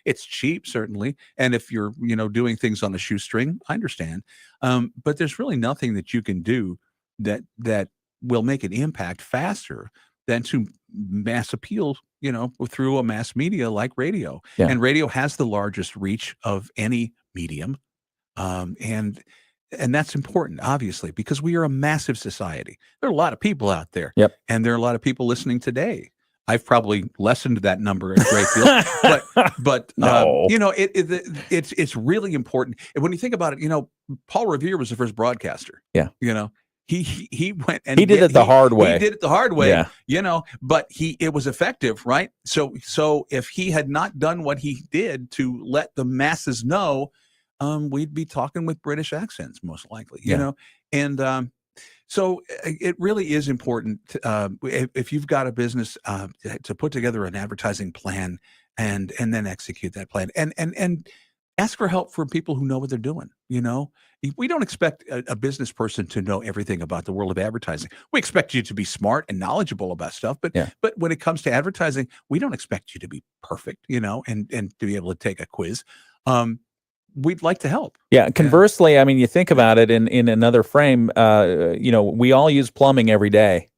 It's cheap, certainly. And if you're, doing things on a shoestring, I understand. But there's really nothing that you can do that will make an impact faster than to mass appeal, through a mass media like radio. Yeah. And radio has the largest reach of any medium. And that's important, obviously, because we are a massive society. There are a lot of people out there. Yep. And there are a lot of people listening today. I've probably lessened that number a great deal, but No. it's really important. And when you think about it, Paul Revere was the first broadcaster. Yeah. He went and He did it the hard way. He did it the hard way. Yeah. But it was effective, right? So if he had not done what he did to let the masses know, we'd be talking with British accents, most likely, and so it really is important if you've got a business to put together an advertising plan and then execute that plan and ask for help from people who know what they're doing. We don't expect a business person to know everything about the world of advertising. We expect you to be smart and knowledgeable about stuff, but when it comes to advertising, we don't expect you to be perfect, and to be able to take a quiz. We'd like to help. Yeah. Conversely, I mean, you think about it in another frame, we all use plumbing every day,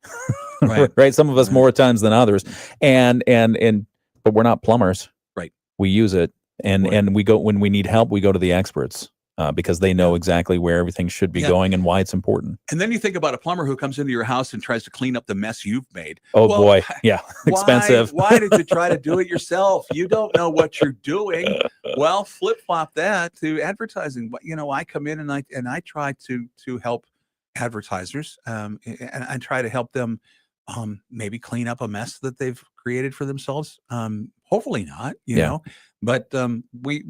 right? Some of us more times than others. But we're not plumbers. Right. We use it. And we go, when we need help, we go to the experts because they know exactly where everything should be going and why it's important. And then you think about a plumber who comes into your house and tries to clean up the mess you've made. Oh, boy. Yeah. Expensive. Why did you try to do it yourself? You don't know what you're doing. Well, flip-flop that to advertising. But, I come in and I try to help advertisers and I try to help them maybe clean up a mess that they've created for themselves. Hopefully not, you know. But we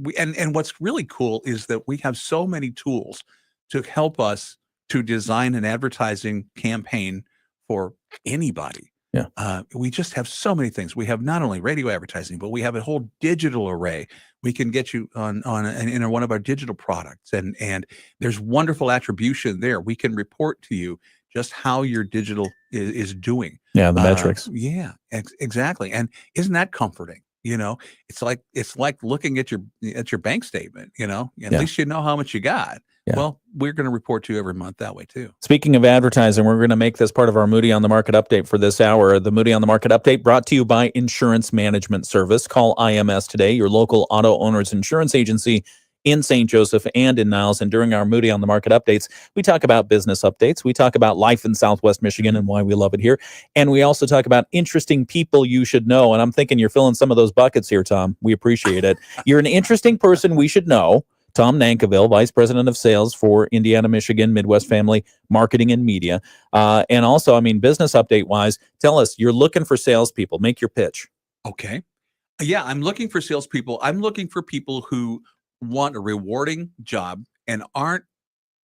what's really cool is that we have so many tools to help us to design an advertising campaign for anybody. Yeah. We just have so many things. We have not only radio advertising, but we have a whole digital array. We can get you on one of our digital products, and there's wonderful attribution there. We can report to you just how your digital is doing. Yeah, the metrics. Yeah, exactly. And isn't that comforting? It's like looking at your bank statement. At least you know how much you got. Yeah. Well, we're going to report to you every month that way too. Speaking of advertising, we're going to make this part of our Moody on the Market update for this hour. The Moody on the Market update brought to you by Insurance Management Service. Call IMS today, your local auto owner's insurance agency in St. Joseph and in Niles. And during our Moody on the Market updates, we talk about business updates. We talk about life in Southwest Michigan and why we love it here. And we also talk about interesting people you should know. And I'm thinking you're filling some of those buckets here, Tom. We appreciate it. You're an interesting person we should know. Tom Nankival, Vice President of Sales for Indiana, Michigan, Midwest Family Marketing and Media. And also, business update-wise, tell us, you're looking for salespeople. Make your pitch. Okay. Yeah, I'm looking for salespeople. I'm looking for people who want a rewarding job and aren't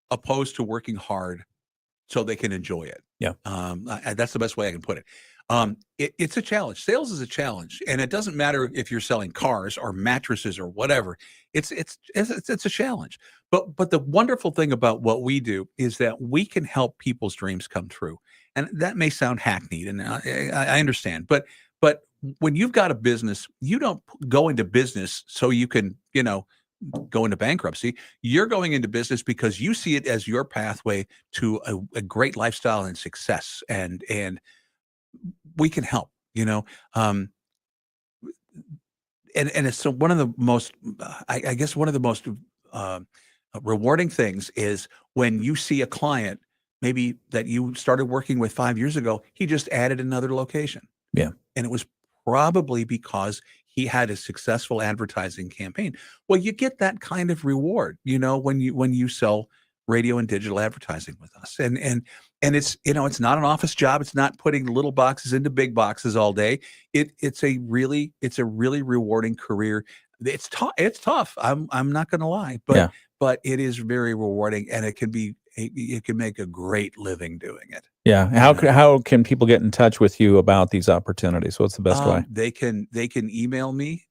opposed to working hard so they can enjoy it. Yeah. That's the best way I can put it. It's a challenge. Sales is a challenge, and it doesn't matter if you're selling cars or mattresses or whatever. It's a challenge. But the wonderful thing about what we do is that we can help people's dreams come true. And that may sound hackneyed, and I understand. But when you've got a business, you don't go into business so you can, go into bankruptcy. You're going into business because you see it as your pathway to a great lifestyle and success. And we can help, and it's so one of the most, I guess one of the most rewarding things is when you see a client maybe that you started working with 5 years ago, he just added another location. Yeah. And it was probably because he had a successful advertising campaign. Well, you get that kind of reward, when you sell radio and digital advertising with us. And it's, it's not an office job. It's not putting little boxes into big boxes all day. It's a really rewarding career. It's tough. I'm not going to lie, but it is very rewarding, and it can make a great living doing it. Yeah. How can people get in touch with you about these opportunities? What's the best way? They can email me,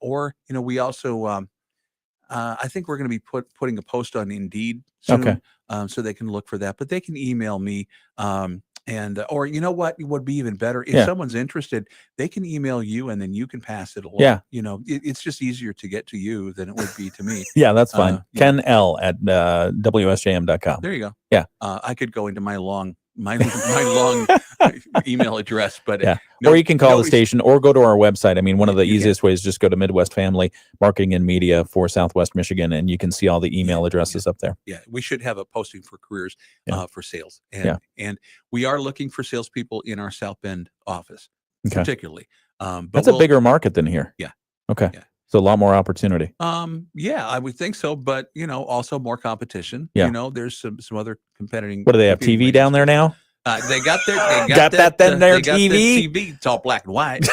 or we also I think we're going to be putting a post on Indeed soon, Okay. so they can look for that. But they can email me, and or you know what would be even better if Yeah. someone's interested, they can email you, and then you can pass it along. Yeah. It's just easier to get to you than it would be to me. Yeah, that's fine. Yeah. Ken L at WSJM.com. There you go. Yeah. I could go into my long my long email address, but Yeah. Or you can call the station or go to our website. I mean, one of the You can. easiest ways is just go to Midwest Family Marketing and Media for Southwest Michigan, and you can see all the email addresses up there. Yeah, we should have a posting for careers for sales, Yeah. and we are looking for salespeople in our South Bend office, Okay. particularly. But That's a bigger market than here. Yeah. Okay. Yeah. So a lot more opportunity. Yeah, I would think so, but also more competition. Yeah. There's some other competing. What do they have? competing TV down there now? They got their Got that then their they got TV? TV. It's all black and white.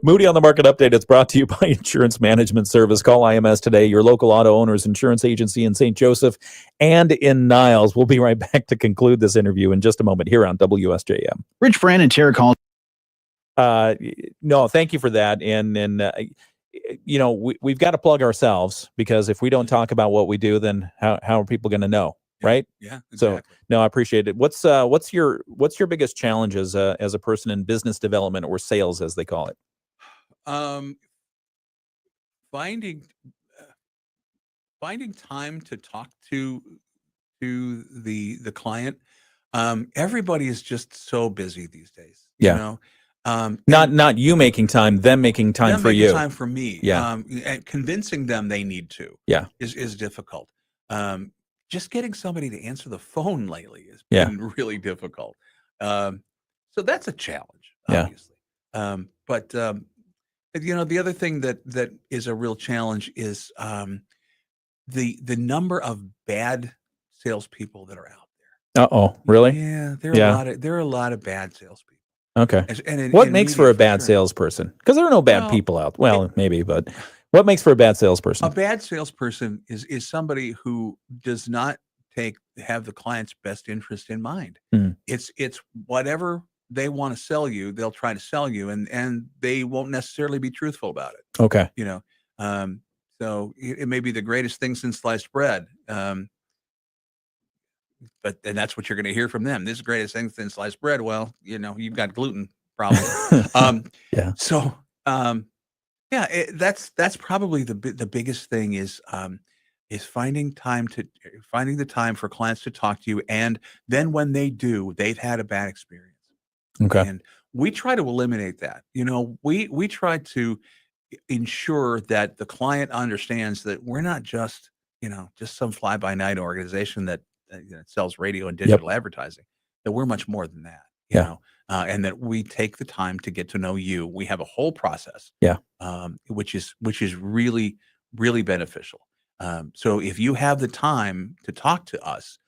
Moody on the Market Update. It's brought to you by Insurance Management Service. Call IMS today, your local auto owner's insurance agency in St. Joseph and in Niles. We'll be right back to conclude this interview in just a moment here on WSJM. Rich Brand and Tara call. No, thank you for that. And we've got to plug ourselves, because if we don't talk about what we do, then how are people going to know? Right. Yeah. Exactly. So no, I appreciate it. What's your biggest challenge as a person in business development or sales, as they call it? Finding time to talk to the client. Everybody is just so busy these days. Yeah. Not you making time, them making time them for making you. time for me. Yeah. And convincing them they need to. Yeah. Is difficult. Just getting somebody to answer the phone lately has Yeah. been really difficult. So that's a challenge, Yeah. obviously. But the other thing that is a real challenge is the number of bad salespeople that are out there. Uh-oh, really? Yeah, there are a lot of bad salespeople. Okay. And What in makes media, for a bad sure. salesperson? Because there are no bad Well, people out. Well, maybe, but what makes for a bad salesperson? A bad salesperson is somebody who does not have the client's best interest in mind. Hmm. It's whatever they want to sell you, they'll try to sell you, and they won't necessarily be truthful about it. Okay. So it may be the greatest thing since sliced bread. But that's what you're going to hear from them. This is the greatest thing since sliced bread. Well, you've got gluten problem. Yeah. So, that's probably the biggest thing is finding the time for clients to talk to you. And then when they do, they've had a bad experience. Okay. And we try to eliminate that. We try to ensure that the client understands that we're not just some fly by night organization that sells radio and digital advertising, that we're much more than that, and that we take the time to get to know you. We have a whole process, which is really, really beneficial. So if you have the time to talk to us,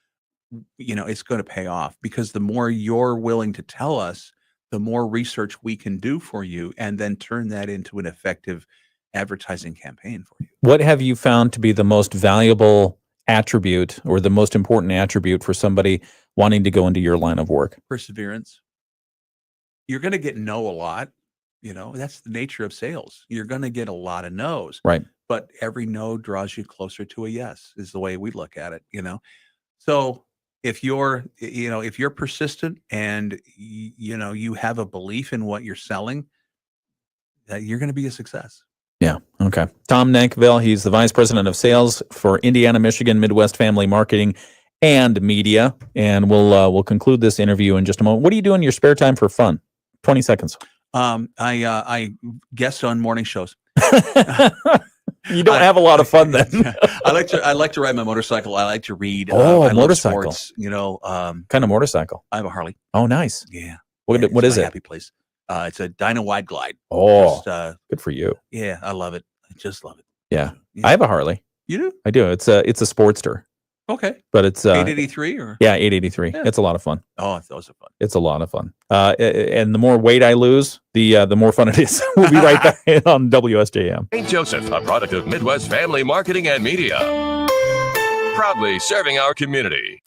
it's going to pay off, because the more you're willing to tell us, the more research we can do for you, and then turn that into an effective advertising campaign for you. What have you found to be the most valuable attribute or the most important attribute for somebody wanting to go into your line of work? Perseverance. You're going to get no a lot. That's the nature of sales. You're going to get a lot of no's. Right. But every no draws you closer to a yes, is the way we look at it, So if you're persistent and you have a belief in what you're selling, you're going to be a success. Yeah. Okay. Tom Nankival, he's the Vice President of Sales for Indiana, Michigan, Midwest Family Marketing and Media. And we'll conclude this interview in just a moment. What do you do in your spare time for fun? 20 seconds. I guest on morning shows. You don't have a lot of fun then. I like to ride my motorcycle. I like to read. Oh, I motorcycle. love sports, kind of motorcycle? I have a Harley. Oh, nice. Yeah. What It's is my it? happy place. It's a Dyna Wide Glide. Oh, good for you. Yeah, I love it. I just love it. Yeah. I have a Harley. You do? I do. It's a Sportster. Okay. But it's 883 or? Yeah, 883. Yeah. It's a lot of fun. Oh, those are fun. It's a lot of fun. And the more weight I lose, the more fun it is. We'll be right back on WSJM. St. Joseph, a product of Midwest Family Marketing and Media. Proudly serving our community.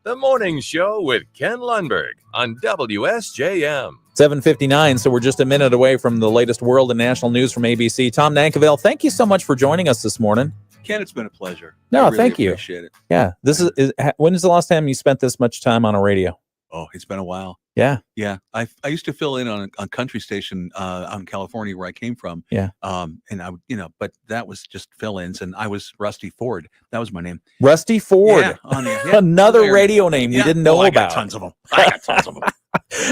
The Morning Show with Ken Lundberg on WSJM. 7:59, so we're just a minute away from the latest world and national news from ABC. Tom Nankival, thank you so much for joining us this morning. Ken, it's been a pleasure. No, I really thank you. Appreciate it. Yeah, this is when is the last time you spent this much time on a radio? Oh, it's been a while. Yeah. Yeah. I used to fill in on a country station out in California where I came from. Yeah. And I would, but that was just fill-ins, and I was Rusty Ford. That was my name. Rusty Ford. Yeah, Another radio name we didn't know I about. got tons of them. I got tons of them.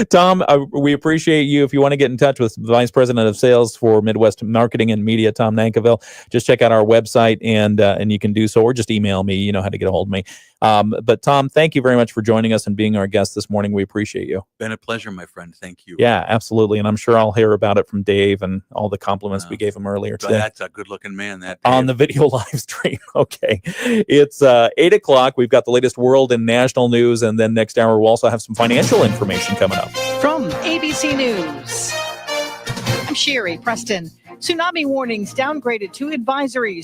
Tom, we appreciate you. If you want to get in touch with Vice President of Sales for Midwest Marketing and Media, Tom Nankival, just check out our website and you can do so, or just email me. You know how to get a hold of me. But Tom, thank you very much for joining us and being our guest this morning. We appreciate you. Been a pleasure, my friend. Thank you. Yeah, absolutely. And I'm sure I'll hear about it from Dave and all the compliments we gave him earlier today. That's a good-looking man. That on the video live stream. Okay. It's 8 o'clock. We've got the latest world and national news. And then next hour, we'll also have some financial information coming up. From ABC News, I'm Sherry Preston. Tsunami warnings downgraded to advisories.